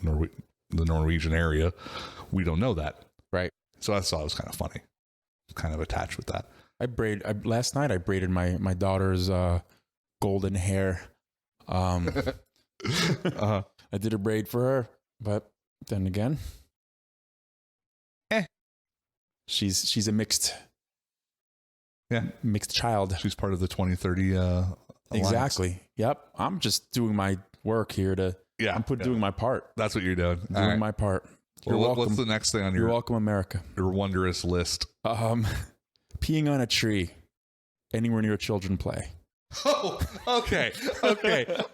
S1: the Norwegian area, we don't know that.
S2: Right.
S1: So I thought it was kind of funny. Kind of attached with that.
S2: Last night I braided my daughter's golden hair. I did a braid for her, but then again, she's a mixed child.
S1: She's part of the 2030 alliance.
S2: Exactly. Yep. I'm just doing my work here to.
S1: Yeah.
S2: I'm doing my part.
S1: That's what you're doing.
S2: Doing my part. You're
S1: Well,
S2: welcome.
S1: what's the next thing on
S2: You're
S1: your
S2: welcome, America.
S1: wondrous list?
S2: Peeing on a tree anywhere near children play.
S1: Oh, okay.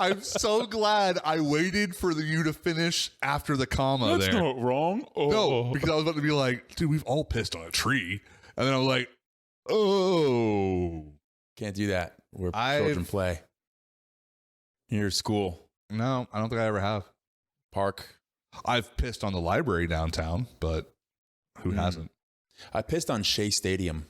S1: I'm so glad I waited for you to finish after the comma there.
S2: not wrong.
S1: No, because I was about to be like, dude, we've all pissed on a tree. And then I was like, oh.
S2: Can't do that where
S1: I've-
S2: children play. Near school,
S1: No, I don't think I ever have.
S2: park.
S1: I've pissed on the library downtown, but who hasn't?
S2: I pissed on Shea Stadium.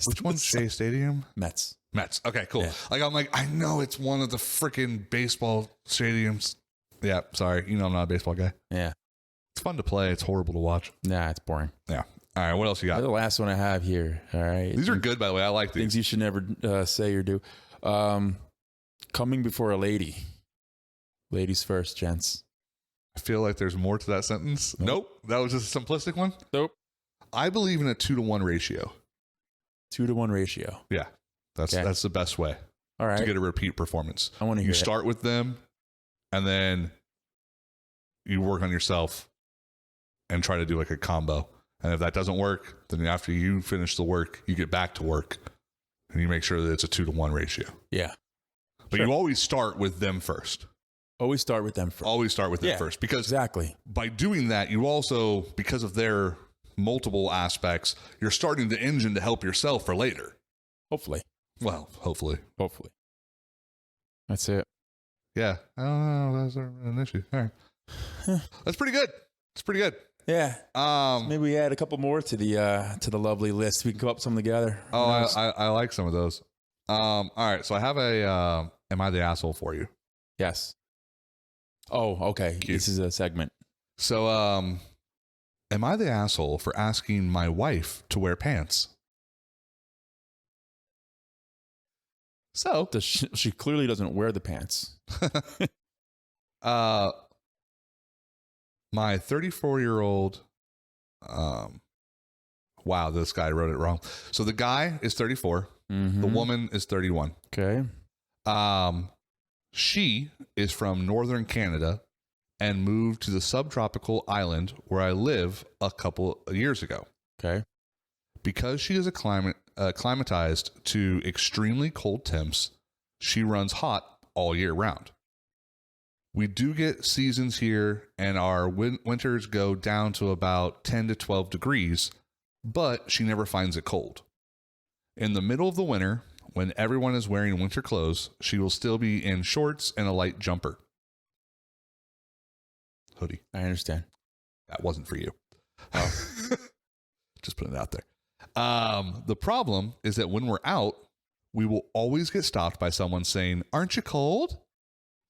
S1: Which one's Shea Stadium?
S2: Mets.
S1: Mets. Okay, cool.
S2: Yeah.
S1: I'm like, I know it's one of the freaking baseball stadiums. Yeah, sorry. You know I'm not a baseball guy.
S2: Yeah.
S1: It's fun to play. It's horrible to watch.
S2: Nah, it's boring.
S1: Yeah. All right, what else you got?
S2: The last one I have here. All right.
S1: These are good, by the way. I like these.
S2: Things you should never say or do. Coming before a lady. Ladies first, gents.
S1: I feel like there's more to that sentence. Nope. That was just a simplistic one.
S2: Nope.
S1: I believe in a 2-to-1 ratio.
S2: 2-to-1 ratio.
S1: Yeah. That's
S2: Okay.
S1: that's the best way
S2: All right.
S1: to get a repeat performance.
S2: I want to hear
S1: You
S2: it.
S1: start with them and then you work on yourself and try to do like a combo. And if that doesn't work, then after you finish the work, you get back to work and you make sure that it's a 2-to-1 ratio.
S2: Yeah.
S1: But
S2: Sure.
S1: you always start with them first.
S2: Always start with them first.
S1: Always start with them
S2: Yeah,
S1: first. Because
S2: Exactly.
S1: by doing that, you also, because of their multiple aspects, you're starting the engine to help yourself for later.
S2: Hopefully.
S1: Well, hopefully.
S2: Hopefully. That's it.
S1: Yeah. I don't know. That's an issue. All right. That's pretty good. It's pretty good.
S2: Yeah.
S1: Um,
S2: Maybe we add a couple more to the lovely list. We can come up with some together. Who
S1: oh,
S2: knows?
S1: I like some of those. All right. So I have a, am I the asshole for you?
S2: Yes. Oh, okay.
S1: Cute.
S2: This is a segment.
S1: So, am I the asshole for asking my wife to wear pants? So,
S2: She clearly doesn't wear the pants.
S1: my 34-year-old, wow, this guy wrote it wrong. So the guy is 34.
S2: Mm-hmm.
S1: The woman is 31.
S2: Okay.
S1: She is from northern Canada and moved to the subtropical island where I live a couple of years ago.
S2: Okay.
S1: Because she is acclimatized to extremely cold temps, she runs hot all year round. We do get seasons here, and our winters go down to about 10 to 12 degrees, but she never finds it cold. In the middle of the winter, when everyone is wearing winter clothes, she will still be in shorts and a light jumper. Hoodie.
S2: I understand.
S1: That wasn't for you.
S2: Oh.
S1: Just putting it out there. The problem is that when we're out, we will always get stopped by someone saying, "Aren't you cold?"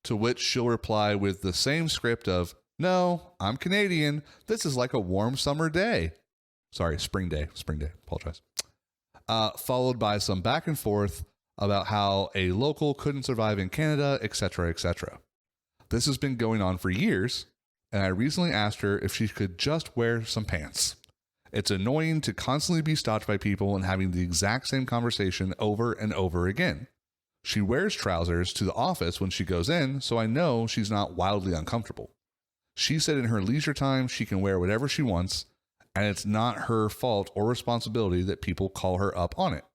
S1: To which she'll reply with the same script of, "No, I'm Canadian. This is like a warm summer day." Sorry, spring day. Apologize. Followed by some back and forth about how a local couldn't survive in Canada, etc., etc. This has been going on for years, and I recently asked her if she could just wear some pants. It's annoying to constantly be stopped by people and having the exact same conversation over and over again. She wears trousers to the office when she goes in, so I know she's not wildly uncomfortable. She said in her leisure time she can wear whatever she wants, and it's not her fault or responsibility that people call her up on it.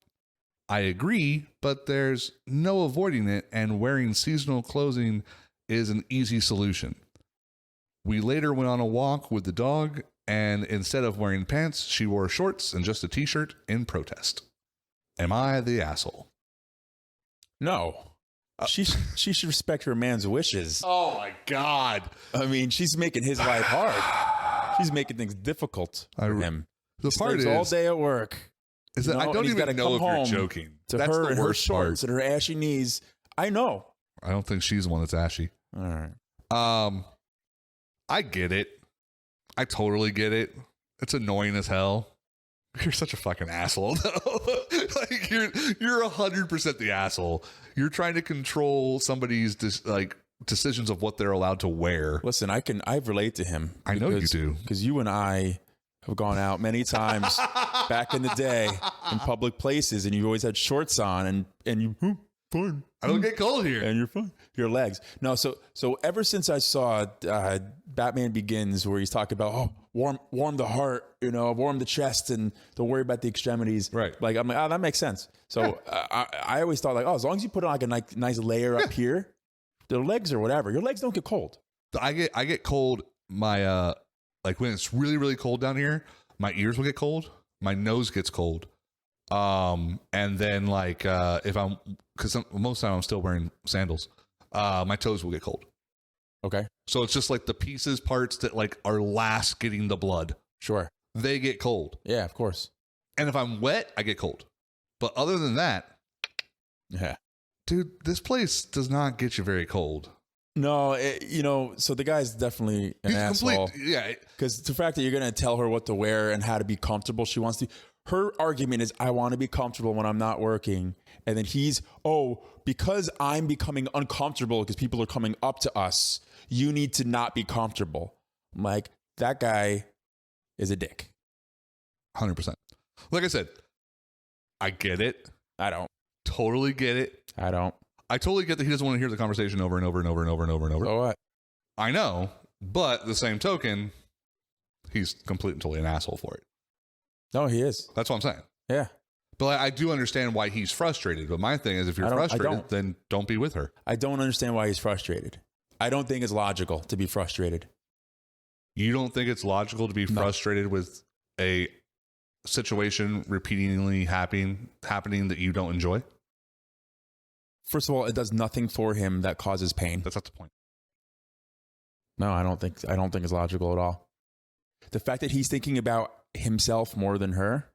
S1: I agree, but there's no avoiding it, and wearing seasonal clothing is an easy solution. We later went on a walk with the dog, and instead of wearing pants, she wore shorts and just a t-shirt in protest. Am I the asshole?
S2: No. She should respect her man's wishes.
S1: Oh my God.
S2: I mean, she's making his life hard. She's making things difficult for him.
S1: The
S2: He
S1: part
S2: sleeps
S1: is
S2: all day at work.
S1: is that I
S2: and
S1: don't
S2: he's
S1: even
S2: gotta
S1: know if
S2: come
S1: you're
S2: home
S1: joking.
S2: To
S1: That's
S2: her
S1: the
S2: and her
S1: worst part.
S2: shorts and her ashy knees. I know.
S1: I don't think she's the one that's ashy.
S2: All right.
S1: I get it. I totally get it. It's annoying as hell. You're such a fucking asshole, though. Like you're 100% the asshole. You're trying to control somebody's decisions of what they're allowed to wear.
S2: Listen, I relate to him.
S1: I know you do.
S2: Because you and I have gone out many times back in the day in public places, and you always had shorts on, and you fine.
S1: I don't get cold here.
S2: And you're fine. Your legs. No, so ever since I saw Batman Begins, where he's talking about, warm the heart, warm the chest, and don't worry about the extremities.
S1: Right.
S2: Like, I'm like, that makes sense. So I always thought, like, as long as you put on like a nice layer up here, the legs or whatever, your legs don't get cold.
S1: I get cold. My like when it's really, really cold down here, my ears will get cold. My nose gets cold. And then like because most of the time I'm still wearing sandals, my toes will get cold.
S2: Okay.
S1: So it's just like the parts that like are last getting the blood.
S2: Sure.
S1: They get cold.
S2: Yeah, of course.
S1: And if I'm wet, I get cold. But other than that,
S2: yeah,
S1: dude, this place does not get you very cold.
S2: No, so the guy's definitely an asshole.
S1: Yeah.
S2: Because the fact that you're going to tell her what to wear and how to be comfortable, she wants to. Her argument is, I want to be comfortable when I'm not working. And then he's, because I'm becoming uncomfortable because people are coming up to us, you need to not be comfortable. I'm like, that guy is a dick.
S1: 100%. Like I said, I get it.
S2: I don't.
S1: Totally get it.
S2: I don't.
S1: I totally get that he doesn't want to hear the conversation over and over and over and over and over and over.
S2: So what?
S1: I know, but the same token, he's completely and totally an asshole for it.
S2: No, he is.
S1: That's what I'm saying.
S2: Yeah.
S1: But I do understand why he's frustrated. But my thing is, if you're frustrated, then don't be with her.
S2: I don't understand why he's frustrated. I don't think it's logical to be frustrated.
S1: You don't think it's logical to be frustrated with a situation repeatedly happening that you don't enjoy?
S2: First of all, it does nothing for him that causes pain.
S1: That's not the point.
S2: No, I don't think it's logical at all. The fact that he's thinking about himself more than her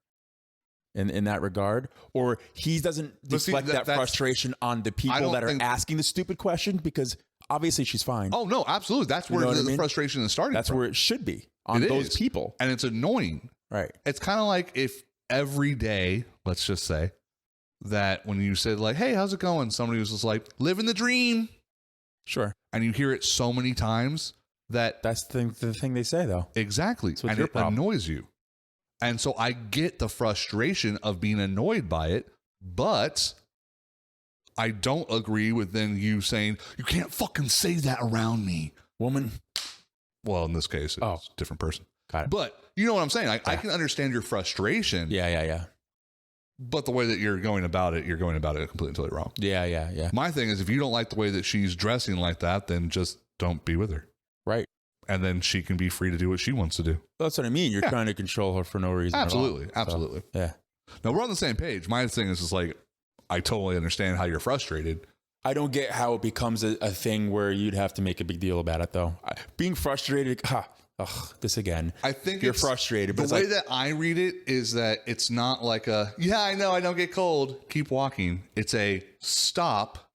S2: in that regard, or he doesn't deflect that frustration on the people that are asking the stupid question, because obviously she's fine.
S1: Oh, no, absolutely. That's where the frustration is starting.
S2: That's where it should be, on those people.
S1: And it's annoying.
S2: Right.
S1: It's kind of like if every day, let's just say, that when you said like, hey, how's it going? Somebody was just like, living the dream.
S2: Sure. And
S1: you hear it so many times that...
S2: That's the thing they say, though.
S1: Exactly. And it annoys you. And so I get the frustration of being annoyed by it, but I don't agree with then you saying, you can't fucking say that around me.
S2: Woman.
S1: Well, in this case, it's a different person.
S2: Got it.
S1: But you know what I'm saying? I can understand your frustration.
S2: Yeah.
S1: But the way that you're going about it completely totally wrong.
S2: Yeah.
S1: My thing is, if you don't like the way that she's dressing like that, then just don't be with her.
S2: Right.
S1: And then she can be free to do what she wants to do.
S2: That's what I mean. You're trying to control her for no reason.
S1: Absolutely.
S2: At all.
S1: Absolutely.
S2: So, yeah.
S1: Now, we're on the same page. My thing is just like, I totally understand how you're frustrated.
S2: I don't get how it becomes a thing where you'd have to make a big deal about it, though. Being frustrated, this again.
S1: I think
S2: you're frustrated.
S1: But the way that I read it is that it's not like I know I don't get cold, keep walking. It's a stop,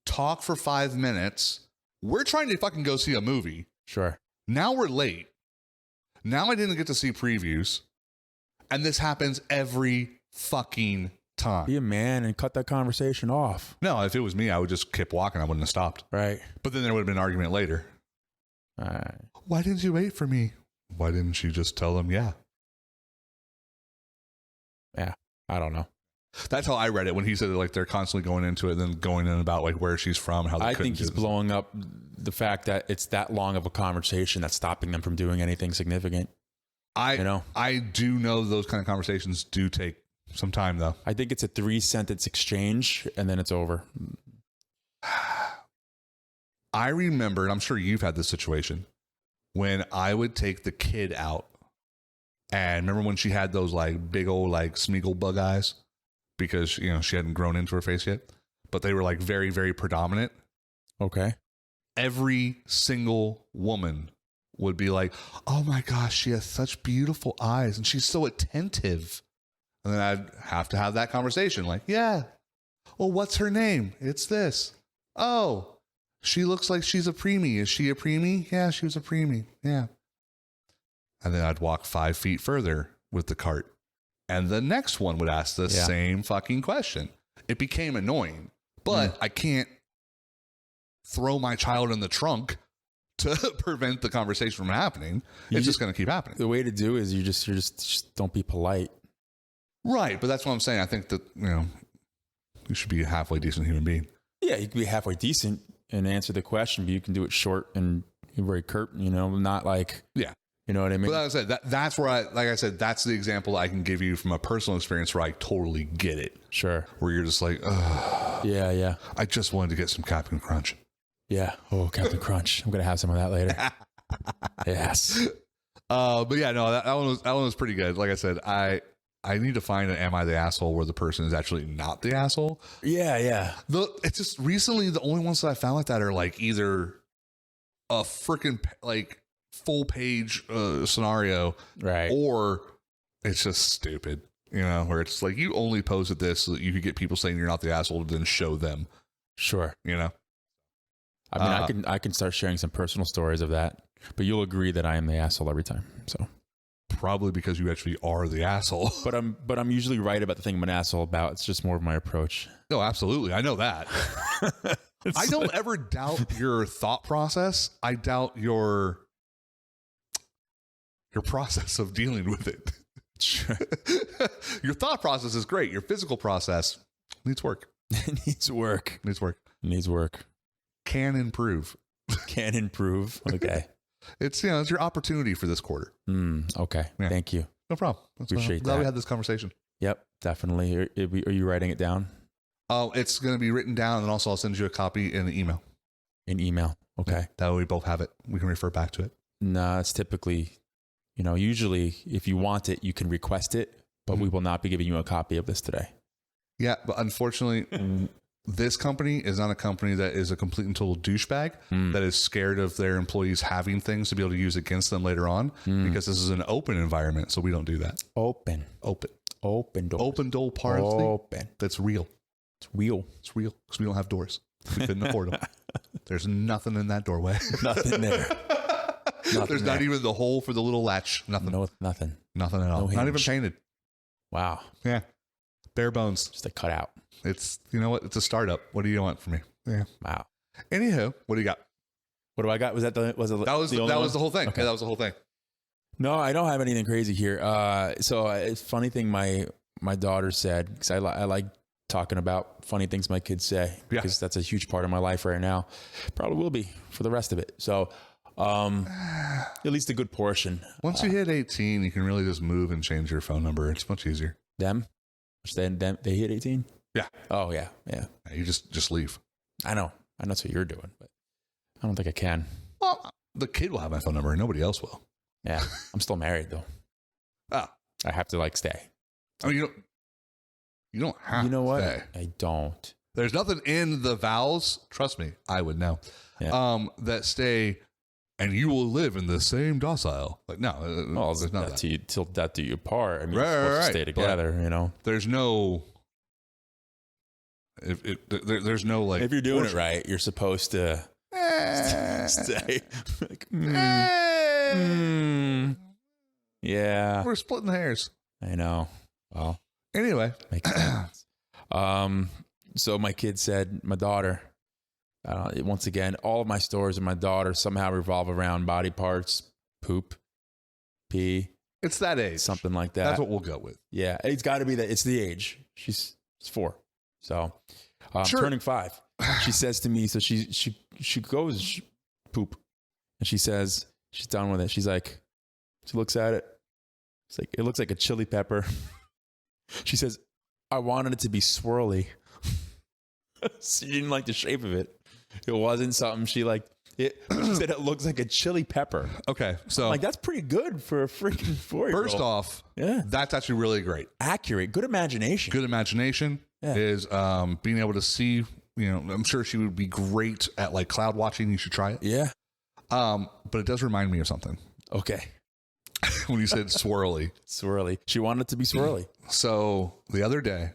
S1: talk for 5 minutes. We're trying to fucking go see a movie.
S2: Sure.
S1: Now we're late. Now I didn't get to see previews. And this happens every fucking time.
S2: Be a man and cut that conversation off.
S1: No, if it was me, I would just keep walking. I wouldn't have stopped.
S2: Right.
S1: But then there would have been an argument later.
S2: All right.
S1: Why didn't you wait for me? Why didn't she just tell them, yeah?
S2: Yeah, I don't know.
S1: That's how I read it when he said that, like, they're constantly going into it and then going in about like where she's from, how they couldn't. I think
S2: he's blowing up the fact that it's that long of a conversation that's stopping them from doing anything significant. I
S1: do know those kind of conversations do take some time, though.
S2: I think it's a 3-sentence exchange and then it's over.
S1: I remember, and I'm sure you've had this situation, when I would take the kid out. And remember when she had those like big old like Smeagol bug eyes? Because, she hadn't grown into her face yet. But they were like very, very predominant.
S2: Okay.
S1: Every single woman would be like, oh my gosh, she has such beautiful eyes and she's so attentive. And then I'd have to have that conversation like, yeah, well, what's her name? It's this. Oh, she looks like she's a preemie. Is she a preemie? Yeah, she was a preemie. Yeah. And then I'd walk 5 feet further with the cart. And the next one would ask the same fucking question. It became annoying, but I can't throw my child in the trunk to prevent the conversation from happening. It's just going to keep happening.
S2: The way to do is you just don't be polite.
S1: Right. But that's what I'm saying. I think that, You should be a halfway decent human being.
S2: Yeah, you can be halfway decent and answer the question, but you can do it short and very curt, not like,
S1: Yeah.
S2: you know what I mean?
S1: But like I said, that's where that's the example I can give you from a personal experience where I totally get it.
S2: Sure.
S1: Where you're just like, ugh,
S2: Yeah.
S1: I just wanted to get some Captain Crunch.
S2: Yeah. Oh, Captain Crunch. I'm going to have some of that later. Yes.
S1: But yeah, no, that one was pretty good. Like I said, I need to find an Am I the Asshole where the person is actually not the asshole.
S2: Yeah.
S1: It's just recently the only ones that I found like that are like either a freaking like full page scenario,
S2: Right.
S1: or it's just stupid, where it's like you only posted this so that you could get people saying you're not the asshole to then show them.
S2: Sure.
S1: I
S2: mean, I can start sharing some personal stories of that, but you'll agree that I am the asshole every time. So
S1: probably because you actually are the asshole.
S2: But I'm usually right about the thing I'm an asshole about. It's just more of my approach.
S1: No, absolutely. I know that. I don't ever doubt your thought process. I doubt your process of dealing with it.
S2: Sure.
S1: Your thought process is great. Your physical process needs work.
S2: It needs work. Needs work.
S1: Can improve.
S2: Okay.
S1: It's it's your opportunity for this quarter.
S2: Okay. Yeah. Thank you.
S1: No problem.
S2: Appreciate that.
S1: Glad we had this conversation.
S2: Yep, definitely. Are you writing it down?
S1: Oh, it's going to be written down, and also I'll send you a copy in an email.
S2: Okay.
S1: That way we both have it. We can refer back to it.
S2: No, it's typically, usually if you want it, you can request it, but we will not be giving you a copy of this today.
S1: Yeah, but unfortunately, this company is not a company that is a complete and total douchebag that is scared of their employees having things to be able to use against them later on, because this is an open environment, so we don't do that.
S2: Open door.
S1: Open door policy.
S2: Open.
S1: That's real.
S2: It's real.
S1: It's real because we don't have doors. We couldn't afford them. There's nothing in that doorway.
S2: Nothing there.
S1: There's not even the hole for the little latch. Nothing.
S2: No, nothing.
S1: Nothing at all.
S2: No
S1: Not even painted.
S2: Wow.
S1: Yeah. Bare bones.
S2: Just a cutout.
S1: It's, what? It's a startup. What do you want from me? Yeah.
S2: Wow.
S1: Anywho, what do you got?
S2: What do I got? That was the
S1: whole thing.
S2: Okay.
S1: Yeah, that was the whole thing.
S2: No, I don't have anything crazy here. So it's funny thing my daughter said, because I like talking about funny things my kids say, because that's a huge part of my life right now. Probably will be for the rest of it. So at least a good portion.
S1: Once you hit 18, you can really just move and change your phone number. It's much easier.
S2: Them? They hit 18?
S1: Yeah.
S2: Oh, yeah.
S1: You just leave.
S2: I know. That's what you're doing, but I don't think I can.
S1: Well, the kid will have my phone number and nobody else will.
S2: Yeah. I'm still married, though. I have to stay.
S1: I mean, you don't have to.
S2: You know what?
S1: Stay.
S2: I don't.
S1: There's nothing in the vows, trust me, I would know, that stay and you will live in the same docile. Like, no, there's not that.
S2: Till death do you part. I mean,
S1: right,
S2: you're supposed to
S1: right.
S2: stay together,
S1: There's no... there's no like...
S2: If you're doing it right, you're supposed to stay. Yeah.
S1: We're splitting hairs.
S2: I know. Well,
S1: anyway.
S2: Makes sense. So my kid said, my daughter, once again, all of my stories of my daughter somehow revolve around body parts, poop, pee.
S1: It's that age.
S2: Something like that.
S1: That's what we'll go with.
S2: Yeah. It's got to be that. It's the age. She's 4. So
S1: sure.
S2: Turning 5. She says to me, so she goes poop. And she says, she's done with it. She's like, she looks at it. It's like, it looks like a chili pepper. She says, I wanted it to be swirly. She didn't like the shape of it. It wasn't something she liked. She said it looks like a chili pepper.
S1: Okay, so
S2: I'm that's pretty good for a freaking 4-year-old.
S1: First off, that's actually really great.
S2: Accurate, good imagination.
S1: Good imagination is being able to see. I'm sure she would be great at like cloud watching. You should try it.
S2: Yeah.
S1: But it does remind me of something.
S2: Okay.
S1: When you said swirly.
S2: Swirly. She wanted it to be swirly.
S1: So the other day,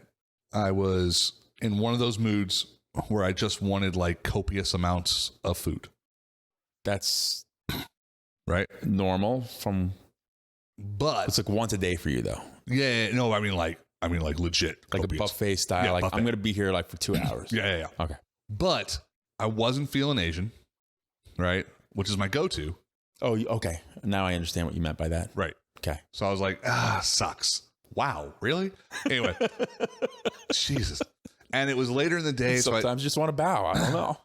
S1: I was in one of those moods where I just wanted like copious amounts of food.
S2: That's
S1: right.
S2: Normal
S1: but
S2: it's like once a day for you though.
S1: Yeah. No, I mean like legit.
S2: Like
S1: copious.
S2: A buffet style.
S1: Yeah,
S2: like
S1: buffet.
S2: I'm going to be here like for 2 hours.
S1: Yeah.
S2: Okay.
S1: But I wasn't feeling Asian, right? Which is my go-to.
S2: Oh, okay. Now I understand what you meant by that.
S1: Right.
S2: Okay.
S1: So I was like, sucks. Wow. Really? Anyway. Jesus. And it was later in the day.
S2: Sometimes you just want to bow. I don't know.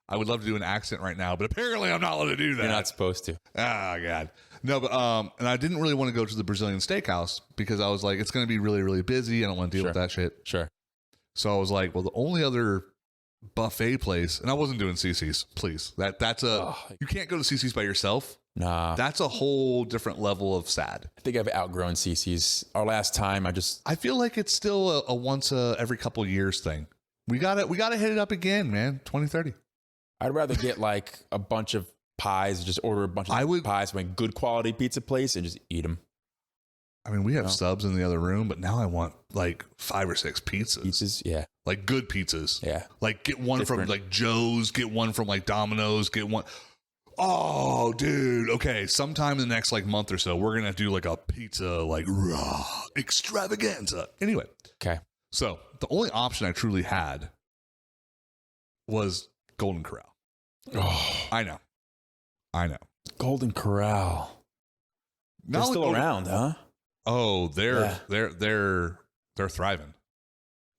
S1: I would love to do an accent right now, but apparently I'm not allowed to do that.
S2: You're not supposed to.
S1: Ah, God. No, but and I didn't really want to go to the Brazilian steakhouse because I was like, it's going to be really, really busy. I don't want to deal with that shit.
S2: Sure.
S1: So I was like, well, the only other buffet place, and I wasn't doing CC's, please. That's you can't go to CC's by yourself.
S2: Nah.
S1: That's a whole different level of sad.
S2: I think I've outgrown CC's. Our last time, I feel
S1: like it's still a once every couple years thing. We gotta hit it up again, man. 2030.
S2: I'd rather get like a bunch of pies, just order a bunch of pies from a good quality pizza place and just eat them.
S1: I mean, we have subs in the other room, but now I want like 5 or 6 pizzas.
S2: Pizzas, yeah.
S1: Like good pizzas.
S2: Yeah.
S1: Like get one from like Joe's, get one from like Domino's, get one. Oh, dude. Okay. Sometime in the next like month or so, we're going to do like a pizza, like raw extravaganza. Anyway.
S2: Okay.
S1: So the only option I truly had was Golden Corral.
S2: Oh,
S1: I know.
S2: Golden Corral. They're still around, huh?
S1: Oh, they're thriving.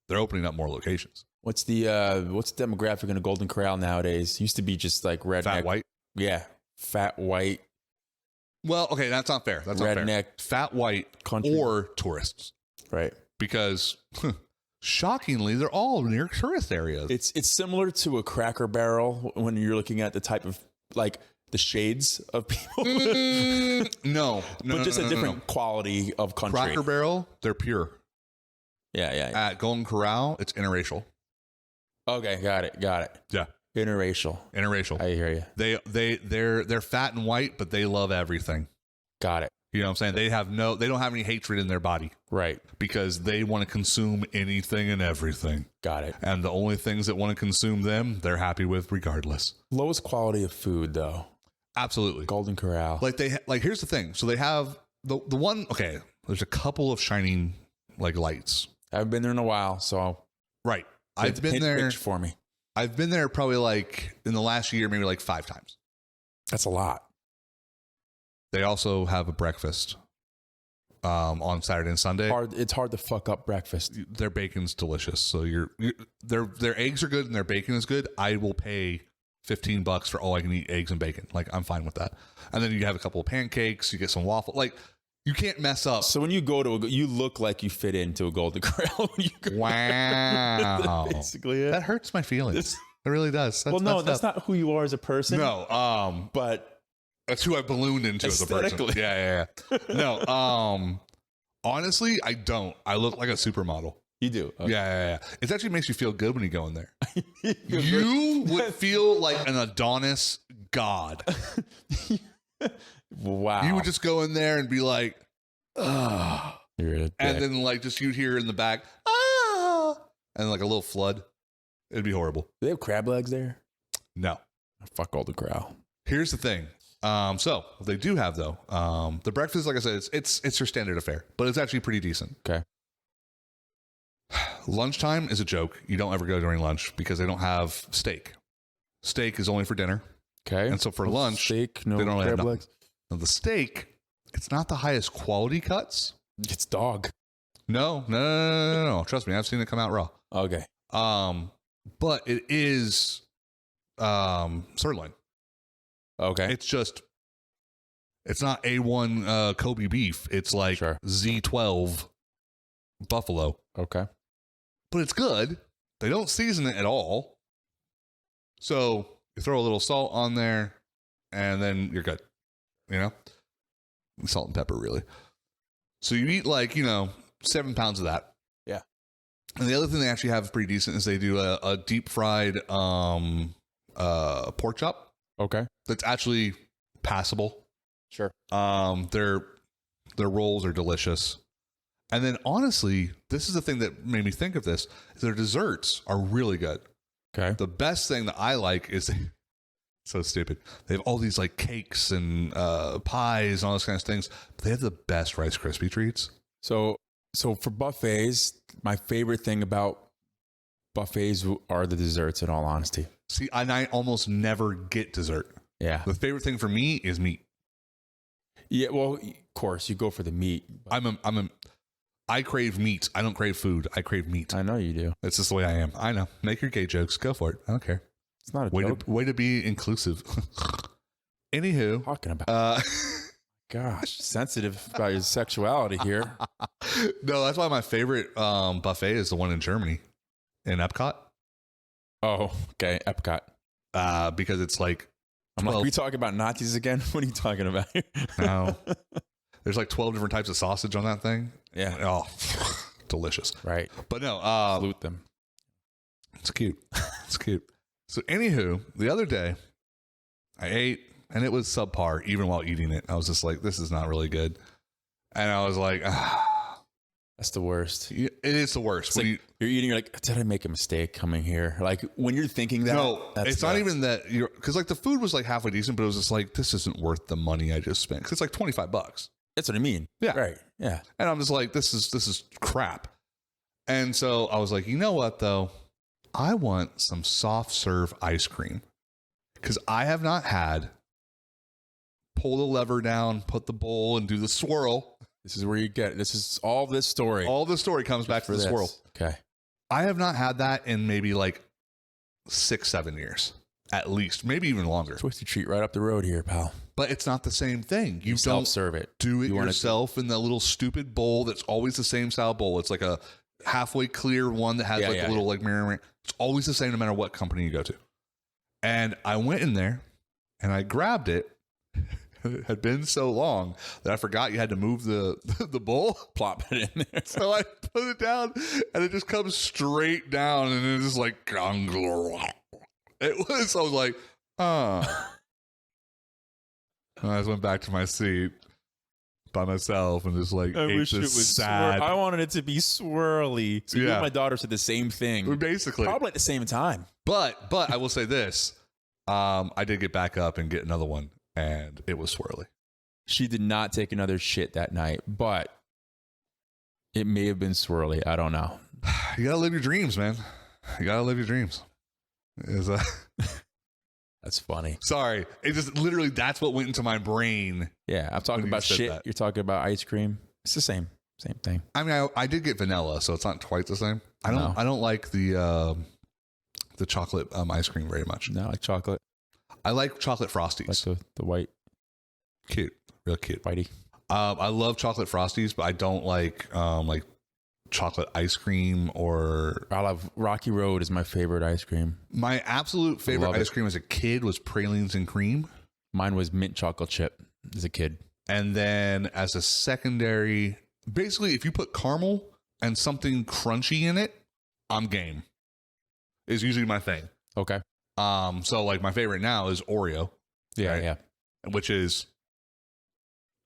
S1: They're opening up more locations.
S2: What's the demographic in a Golden Corral nowadays? Used to be just like redneck.
S1: Fat white?
S2: Yeah. Fat white.
S1: Well, okay, that's not fair. That's
S2: redneck,
S1: not fair. Fat white
S2: country.
S1: Or tourists.
S2: Right.
S1: Because shockingly, they're all near tourist areas.
S2: It's similar to a Cracker Barrel when you're looking at the type of like the shades of people.
S1: No,
S2: but just a different quality of country.
S1: Cracker Barrel, they're pure.
S2: Yeah.
S1: At Golden Corral, it's interracial.
S2: Okay, got it.
S1: Yeah,
S2: interracial. I hear you.
S1: They're fat and white, but they love everything.
S2: Got it.
S1: You know what I'm saying? They don't have any hatred in their body.
S2: Right.
S1: Because they want to consume anything and everything.
S2: Got it.
S1: And the only things that want to consume them, they're happy with regardless.
S2: Lowest quality of food though.
S1: Absolutely.
S2: Golden Corral.
S1: Like here's the thing. So they have the one, okay, there's a couple of shining like lights.
S2: I haven't been there in a while, so
S1: right. I've been there
S2: for me.
S1: I've been there probably like in the last year, maybe like 5 times.
S2: That's a lot.
S1: They also have a breakfast on Saturday and Sunday.
S2: It's hard to fuck up breakfast.
S1: Their bacon's delicious. So their eggs are good and their bacon is good. I will pay $15 for all I can eat eggs and bacon. Like I'm fine with that. And then you have a couple of pancakes, you get some waffle. Like you can't mess up.
S2: So when you go to you look like you fit into a Golden Corral. When you go
S1: wow.
S2: That's basically it.
S1: That hurts my feelings. It really does.
S2: That's not who you are as a person.
S1: No.
S2: But
S1: that's who I ballooned into as a person. Yeah. No. Honestly, I don't. I look like a supermodel.
S2: You do. Okay.
S1: Yeah. It actually makes you feel good when you go in there. You would feel like an Adonis god.
S2: Wow.
S1: You would just go in there and be like,
S2: and
S1: then like just you'd hear in the back, ah, and like a little flood. It'd be horrible.
S2: Do they have crab legs there?
S1: No.
S2: Fuck Golden Corral.
S1: Here's the thing. So what they do have though, the breakfast, like I said, it's your standard affair, but it's actually pretty decent.
S2: Okay.
S1: Lunchtime is a joke. You don't ever go during lunch because they don't have steak. Steak is only for dinner.
S2: Okay.
S1: And so for lunch,
S2: steak, no
S1: they don't
S2: crab
S1: have
S2: legs.
S1: Now the steak, it's not the highest quality cuts.
S2: It's dog.
S1: No. Trust me, I've seen it come out raw.
S2: Okay.
S1: But it is sirloin.
S2: Okay.
S1: It's not A1 Kobe beef. It's like Z12 buffalo.
S2: Okay.
S1: But it's good. They don't season it at all. So you throw a little salt on there and then you're good. You know? Salt and pepper, really. So you eat 7 pounds of that.
S2: Yeah.
S1: And the other thing they actually have pretty decent is they do a deep fried pork chop.
S2: Okay.
S1: That's actually passable.
S2: Sure.
S1: Their rolls are delicious. And then honestly, this is the thing that made me think of this, is their desserts are really good.
S2: Okay.
S1: The best thing that I like is so stupid. They have all these like cakes and pies and all those kinds of things. But they have the best Rice Krispie treats.
S2: So for buffets, my favorite thing about buffets are the desserts, in all honesty.
S1: See, I almost never get dessert.
S2: Yeah.
S1: The favorite thing for me is meat.
S2: Yeah, well, of course, you go for the meat.
S1: I I crave meat. I don't crave food. I crave meat.
S2: I know you do.
S1: That's just the way I am. I know. Make your gay jokes. Go for it. I don't care.
S2: It's not a joke.
S1: Way to be inclusive. Anywho.
S2: Talking about. Gosh, sensitive about your sexuality here.
S1: No, that's why my favorite buffet is the one in Germany, in Epcot.
S2: Oh, okay. Epcot.
S1: Because it's like,
S2: I'm like, are we talking about Nazis again? What are you talking about?
S1: No. There's like 12 different types of sausage on that thing.
S2: Yeah.
S1: Oh, delicious.
S2: Right.
S1: But no,
S2: salute them.
S1: It's cute. It's cute. So anywho, the other day I ate and it was subpar even while eating it. I was just like, this is not really good. And I was like,
S2: that's the worst.
S1: It is the worst.
S2: When like you're eating, you're like, did I make a mistake coming here? Like when you're thinking that.
S1: No, it's not even that because like the food was like halfway decent, but it was just like, this isn't worth the money I just spent. Cause it's like $25.
S2: That's what I mean.
S1: Yeah.
S2: Right. Yeah.
S1: And I'm just like, this is crap. And so I was like, you know what though? I want some soft serve ice cream because I have not had pull the lever down, put the bowl and do the swirl.
S2: This is where you get, this is all this story.
S1: All the story comes back to the swirl.
S2: Okay.
S1: I have not had that in maybe like 6-7 years, at least, maybe even longer.
S2: Twisted treat right up the road here, pal.
S1: But it's not the same thing. You don't
S2: serve it.
S1: Do it yourself in that little stupid bowl that's always the same style bowl. It's like a halfway clear one that has a little like mirror. It's always the same no matter what company you go to. And I went in there and I grabbed it. It had been so long that I forgot you had to move the bowl.
S2: Plop it in there.
S1: So I put it down and it just comes straight down and it's just like it was. I was like, oh. I just went back to my seat by myself and just like ate this sad.
S2: I wanted it to be swirly. So you and my daughter said the same thing.
S1: Basically.
S2: Probably at the same time.
S1: But I will say this. I did get back up and get another one and it was swirly.
S2: She did not take another shit that night, but it may have been swirly. I don't know.
S1: You gotta live your dreams, man. You gotta live your dreams.
S2: That's funny.
S1: Sorry. It just literally, that's what went into my brain.
S2: Yeah. I'm talking about shit.
S1: That.
S2: You're talking about ice cream. It's the same thing.
S1: I mean, I did get vanilla, so it's not quite the same. I don't like the chocolate ice cream very much.
S2: No, I like chocolate.
S1: I like chocolate Frosties.
S2: Like the white.
S1: Cute. Real cute.
S2: Whitey.
S1: I love chocolate Frosties, but I don't like chocolate ice cream or...
S2: I love Rocky Road is my favorite ice cream.
S1: My absolute favorite ice cream as a kid was pralines and cream.
S2: Mine was mint chocolate chip as a kid.
S1: And then as a secondary, basically if you put caramel and something crunchy in it, I'm game. Is usually my thing.
S2: Okay.
S1: So like my favorite now is Oreo.
S2: Yeah,
S1: right?
S2: yeah.
S1: Which is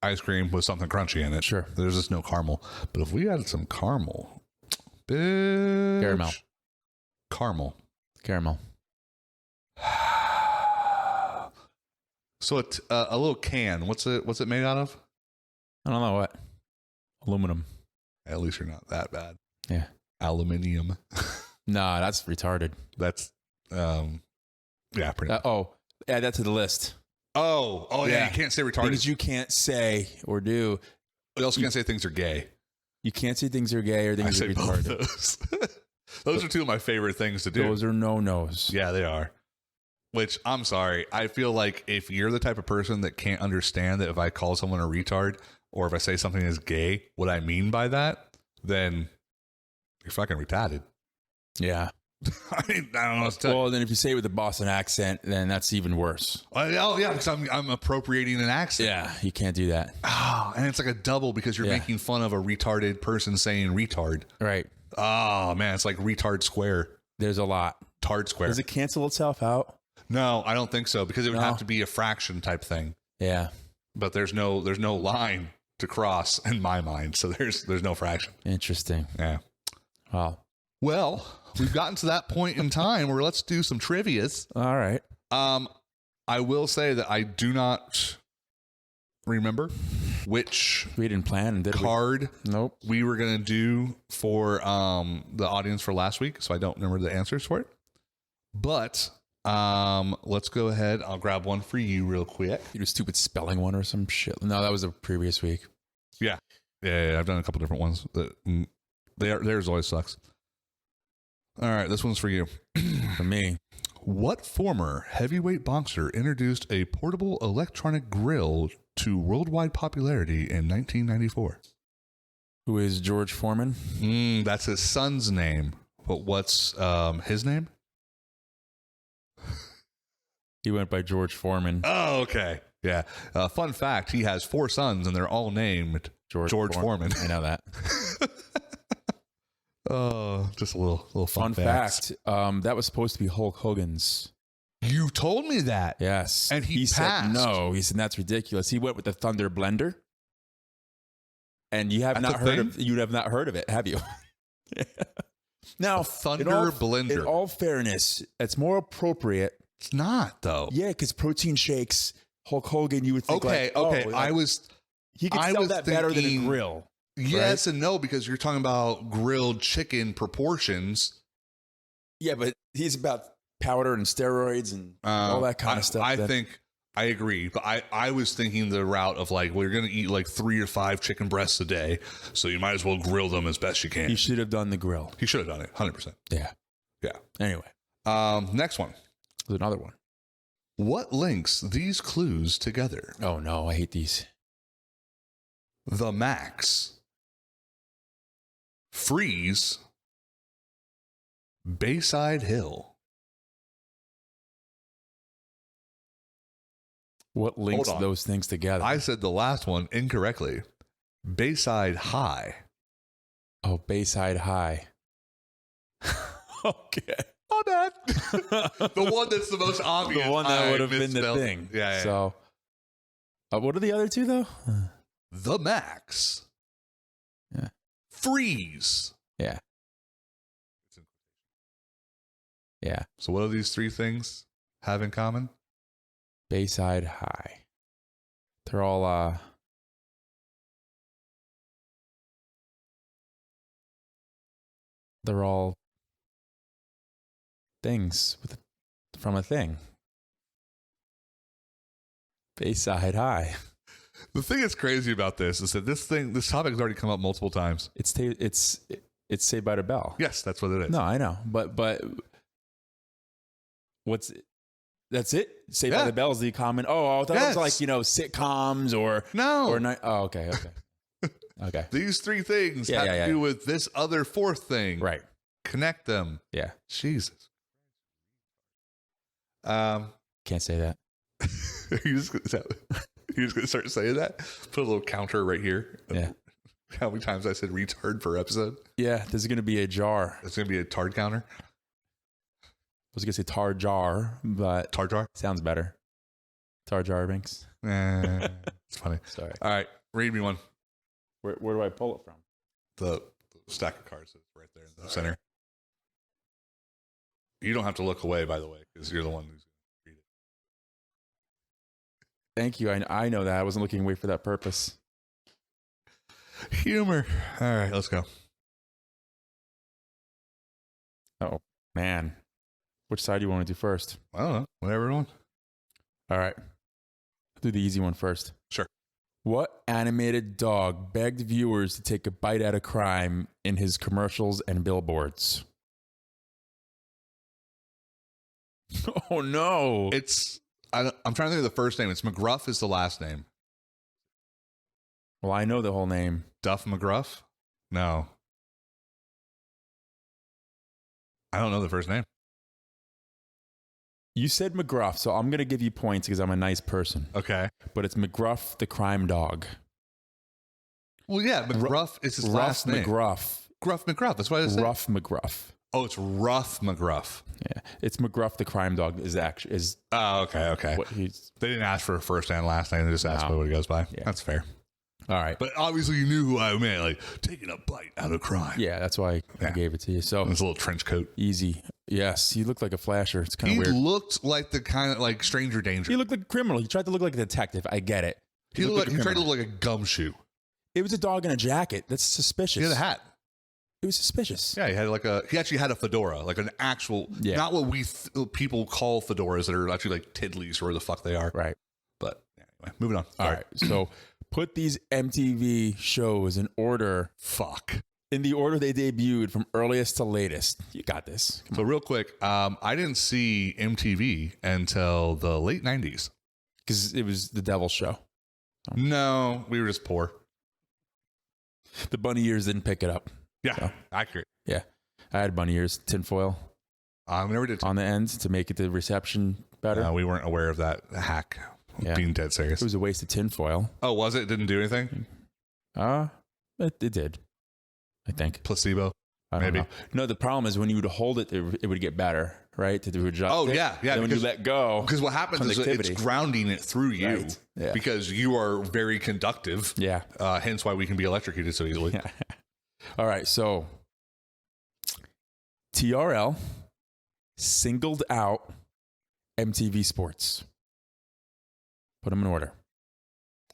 S1: ice cream with something crunchy in it.
S2: Sure.
S1: There's just no caramel. But if we added some caramel, bitch. Caramel. So a little can. What's it made out of?
S2: I don't know what. Aluminum.
S1: At least you're not that bad.
S2: Yeah.
S1: Aluminium.
S2: Nah, that's retarded.
S1: That's yeah, pretty much.
S2: Add that to the list.
S1: Oh yeah, you can't say retarded.
S2: Things you can't say or do.
S1: You also can't say things are gay.
S2: You can't say things are gay or things are retarded.
S1: Those. Those are two of my favorite things to do.
S2: Those are no-nos.
S1: Yeah, they are. Which, I'm sorry, I feel like if you're the type of person that can't understand that if I call someone a retard or if I say something is gay, what I mean by that, then you're fucking retarded.
S2: Yeah.
S1: I mean, I don't know what to tell you.
S2: Well, then if you say it with a Boston accent, then that's even worse.
S1: Oh, yeah, because I'm appropriating an accent.
S2: Yeah, you can't do that.
S1: Oh, and it's like a double because you're making fun of a retarded person saying retard.
S2: Right.
S1: Oh, man, it's like retard square.
S2: There's a lot.
S1: Tard square.
S2: Does it cancel itself out?
S1: No, I don't think so because it would have to be a fraction type thing.
S2: Yeah.
S1: But there's no line to cross in my mind, so there's no fraction.
S2: Interesting.
S1: Yeah.
S2: Wow.
S1: Well, we've gotten to that point in time where let's do some trivias.
S2: All right.
S1: I will say that I do not remember which
S2: we didn't plan, did
S1: card
S2: Nope.
S1: we were going to do for the audience for last week, so I don't remember the answers for it. But let's go ahead. I'll grab one for you real quick.
S2: You do a stupid spelling one or some shit. No, that was the previous week.
S1: Yeah. Yeah, I've done a couple different ones. Theirs always sucks. All right, this one's for you.
S2: For me.
S1: What former heavyweight boxer introduced a portable electronic grill to worldwide popularity in 1994?
S2: Who is George Foreman?
S1: That's his son's name. But what's his name?
S2: He went by George Foreman.
S1: Oh, okay. Yeah. Fun fact, he has 4 sons, and they're all named George Foreman.
S2: I know that.
S1: Oh, just a little fun
S2: fact. That was supposed to be Hulk Hogan's.
S1: You told me that.
S2: Yes.
S1: And he passed.
S2: said no. He said that's ridiculous. He went with the Thunder Blender. And you have not heard of it, have you? Now,
S1: Thunder Blender.
S2: In all fairness, it's more appropriate.
S1: It's not though.
S2: Yeah, because protein shakes, Hulk Hogan, you would think
S1: okay.
S2: He could sell that better than a grill.
S1: Yes
S2: right?
S1: and no, because you're talking about grilled chicken proportions.
S2: Yeah, but he's about powder and steroids and all that kind of stuff.
S1: I agree, but I was thinking the route of like, well, you're going to eat like 3 or 5 chicken breasts a day, so you might as well grill them as best you can.
S2: He should have done the grill.
S1: He should have done it, 100%.
S2: Yeah. Anyway.
S1: Next one.
S2: There's another one.
S1: What links these clues together?
S2: Oh, no, I hate these.
S1: The Max. Freeze. Bayside Hill.
S2: What links those things together?
S1: I said the last one incorrectly. Bayside High.
S2: Oh, Bayside High. Okay.
S1: Oh, bad. The one that's the most obvious.
S2: The one that would have been the thing.
S1: Yeah.
S2: So, what are the other two, though?
S1: The Max.
S2: Yeah.
S1: Freeze.
S2: Yeah. Yeah.
S1: So what do these 3 things have in common?
S2: Bayside High. They're all things from a thing. Bayside High.
S1: The thing that's crazy about this is that this topic has already come up multiple times.
S2: It's Saved by the Bell.
S1: Yes, that's what it is.
S2: No, I know, but that's it. Saved by the Bell is the common. Oh, I thought it was like sitcoms or
S1: no.
S2: Oh, okay. Okay.
S1: These 3 things have to do with this other 4th thing.
S2: Right.
S1: Connect them.
S2: Yeah.
S1: Jesus.
S2: Can't say that.
S1: You're just gonna start saying that? Put a little counter right here.
S2: Yeah.
S1: How many times I said retard per episode?
S2: Yeah, there's gonna be a jar.
S1: It's gonna be a tard counter.
S2: I was gonna say tar jar, but
S1: tar jar
S2: sounds better. Tar jar Binks.
S1: It's funny.
S2: Sorry.
S1: All right, read me one.
S2: Where do I pull it from?
S1: The stack of cards is right there in the center. You don't have to look away, by the way, because you're the one who's going to read it.
S2: Thank you. I know that. I wasn't looking away for that purpose.
S1: Humor. All right, let's go.
S2: Oh, man. Which side do you want to do first?
S1: I don't know. Whatever one.
S2: All right. I'll do the easy one first.
S1: Sure.
S2: What animated dog begged viewers to take a bite at a crime in his commercials and billboards? Oh, no.
S1: I'm trying to think of the first name. It's McGruff is the last name.
S2: Well, I know the whole name.
S1: Duff McGruff? No. I don't know the first name.
S2: You said McGruff, so I'm going to give you points because I'm a nice person.
S1: Okay.
S2: But it's McGruff the crime dog.
S1: Well, yeah, McGruff is his last name.
S2: McGruff.
S1: Gruff McGruff. That's what I said.
S2: Rough McGruff.
S1: Oh, it's Rough McGruff.
S2: Yeah, it's McGruff the crime dog is.
S1: Oh, okay.
S2: What he's.
S1: They didn't ask for a first and last name. They just asked what he goes by. Yeah. That's fair.
S2: All right.
S1: But obviously you knew who I meant, like taking a bite out of crime.
S2: Yeah, that's why I gave it to you. So
S1: it's a little trench coat.
S2: Easy. Yes, he looked like a flasher. It's kind of weird.
S1: He looked like the kind of like Stranger Danger.
S2: He looked like a criminal. He tried to look like a detective. I get it.
S1: He tried to look like a gumshoe.
S2: It was a dog in a jacket. That's suspicious.
S1: He had a hat.
S2: It was suspicious.
S1: Yeah, he actually had a fedora, like an actual, not what people call fedoras that are actually like tiddlies or where the fuck they are.
S2: Right.
S1: But anyway, moving on.
S2: All right. So Put these MTV shows in order.
S1: Fuck.
S2: In the order they debuted from earliest to latest. You got this.
S1: So real quick, I didn't see MTV until the late 90s.
S2: Because it was the devil's show.
S1: No, we were just poor.
S2: The bunny ears didn't pick it up.
S1: Yeah,
S2: So,
S1: accurate.
S2: yeah. I had bunny ears, tinfoil
S1: I never did.
S2: on the ends to make it the reception better.
S1: We weren't aware of that hack.
S2: Yeah.
S1: Being dead serious.
S2: It was a waste of tinfoil.
S1: Oh, was it? It didn't do anything?
S2: It did. I think.
S1: Placebo?
S2: I don't
S1: Maybe.
S2: know. No, the problem is when you would hold it, it would get better, right? To do adjust.
S1: Oh,
S2: it.
S1: yeah.
S2: Then when you let go.
S1: Because what happens is it's grounding it through you.
S2: Right. Yeah.
S1: Because you are very conductive.
S2: Yeah.
S1: Hence why we can be electrocuted so easily.
S2: Yeah. All right. So TRL singled out MTV Sports. Put them in order.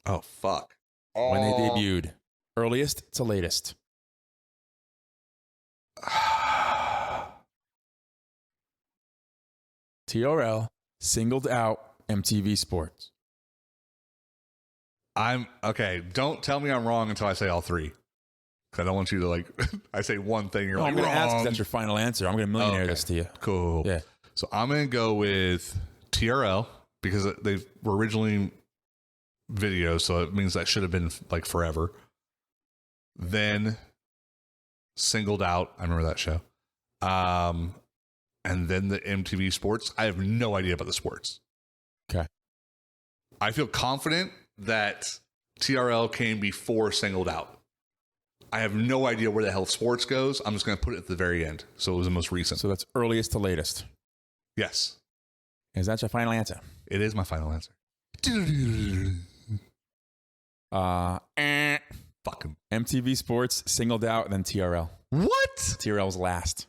S1: Oh, fuck.
S2: When they debuted. Earliest to latest. TRL singled out MTV Sports.
S1: I'm okay. Don't tell me I'm wrong until I say all three. I don't want you to like. I say one thing, you're like
S2: I'm going to
S1: wrong.
S2: ask if that's your final answer. I'm going to millionaire this to you.
S1: Cool.
S2: Yeah.
S1: So I'm gonna go with TRL because they were originally videos, so it means that should have been like forever. Then Singled Out. I remember that show. And then the MTV Sports. I have no idea about the sports.
S2: Okay.
S1: I feel confident that TRL came before Singled Out. I have no idea where the hell sports goes. I'm just going to put it at the very end. So it was the most recent.
S2: So that's earliest to latest.
S1: Yes.
S2: Is that your final answer?
S1: It is my final answer. Fucking
S2: MTV Sports singled out, and then TRL.
S1: what?
S2: TRL was last.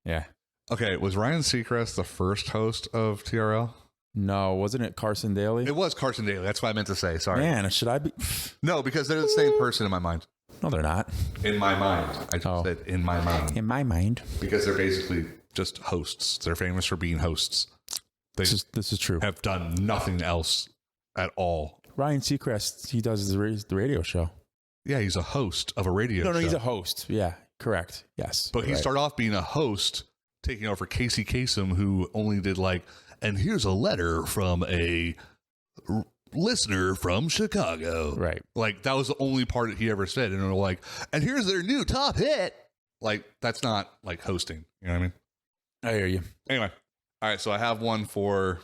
S2: Yeah.
S1: Okay, was Ryan Seacrest the first host of TRL?
S2: No, wasn't it Carson Daly?
S1: It was Carson Daly. That's what I meant to say. Sorry.
S2: Man, should I be?
S1: No, because they're the same person in my mind.
S2: No, they're not.
S1: In my mind. I just said in my mind.
S2: In my mind.
S1: Because they're basically just hosts. They're famous for being hosts. They
S2: This is true.
S1: have done nothing else at all.
S2: Ryan Seacrest, he does the radio show.
S1: Yeah, he's a host of a radio show.
S2: No, he's a host. Yeah, correct. Yes.
S1: But he
S2: right.
S1: started off being a host, taking over Casey Kasem, who only did like, and here's a letter from a listener from Chicago.
S2: Right.
S1: Like, that was the only part that he ever said. And they're like, and here's their new top hit. Like, that's not like hosting. You know what I mean?
S2: I hear you.
S1: Anyway. All right. So I have one for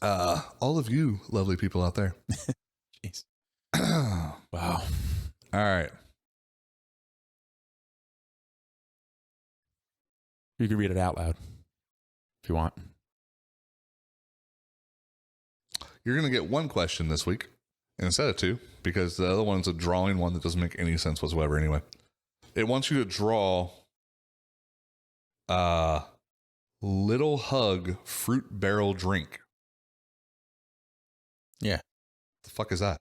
S1: all of you lovely people out there.
S2: Jeez.
S1: Wow.
S2: Wow.
S1: All right.
S2: You can read it out loud if you want.
S1: You're going to get one question this week instead of two, because the other one's a drawing one that doesn't make any sense whatsoever anyway. It wants you to draw Little Hug fruit barrel drink.
S2: Yeah.
S1: The fuck is that?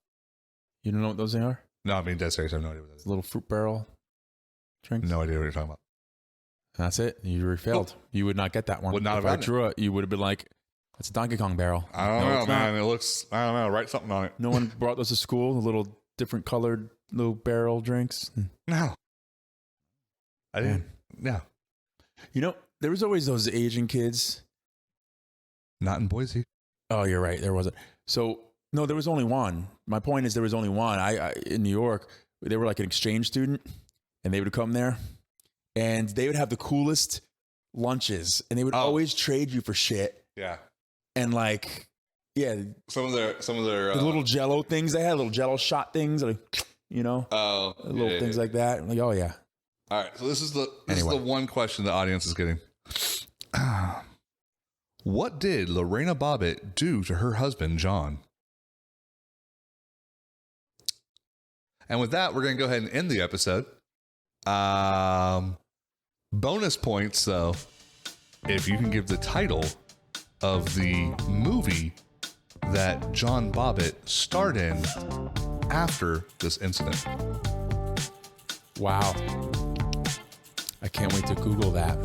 S2: You don't know what those are?
S1: No, I mean, dead serious. I have no idea what that is.
S2: Little fruit barrel drinks?
S1: No idea what you're talking about.
S2: That's it. You failed. You would not get that one.
S1: Would not
S2: if
S1: have
S2: I
S1: gotten
S2: drew it, you would have been like, that's a Donkey Kong barrel.
S1: I don't know, man. It looks, I don't know. Write something on it.
S2: No one brought those to school, the little different colored little barrel drinks.
S1: No. I didn't. Yeah.
S2: You know, there was always those Asian kids.
S1: Not in Boise.
S2: Oh, you're right. There wasn't. So, no, there was only one. My point is there was only one. I in New York, they were like an exchange student, and they would come there, and they would have the coolest lunches, and they would always trade you for shit.
S1: Yeah.
S2: And like, yeah,
S1: Some of their
S2: the little Jello things they had, little Jello shot things, like, you know, little things like that. I'm like, oh yeah.
S1: All right, so this is the one question the audience is getting. What did Lorena Bobbitt do to her husband, John? And with that, we're going to go ahead and end the episode. Bonus points, though, if you can give the title of the movie that John Bobbitt starred in after this incident.
S2: Wow. I can't wait to Google that.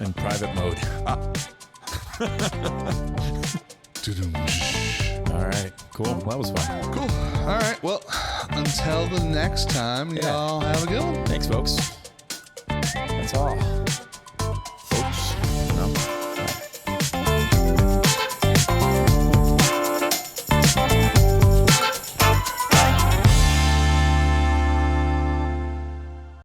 S2: In private mode. All right. Cool. Well, that was fun.
S1: Cool. All right. Well, until the next time, y'all have a good one.
S2: Thanks, folks. That's all.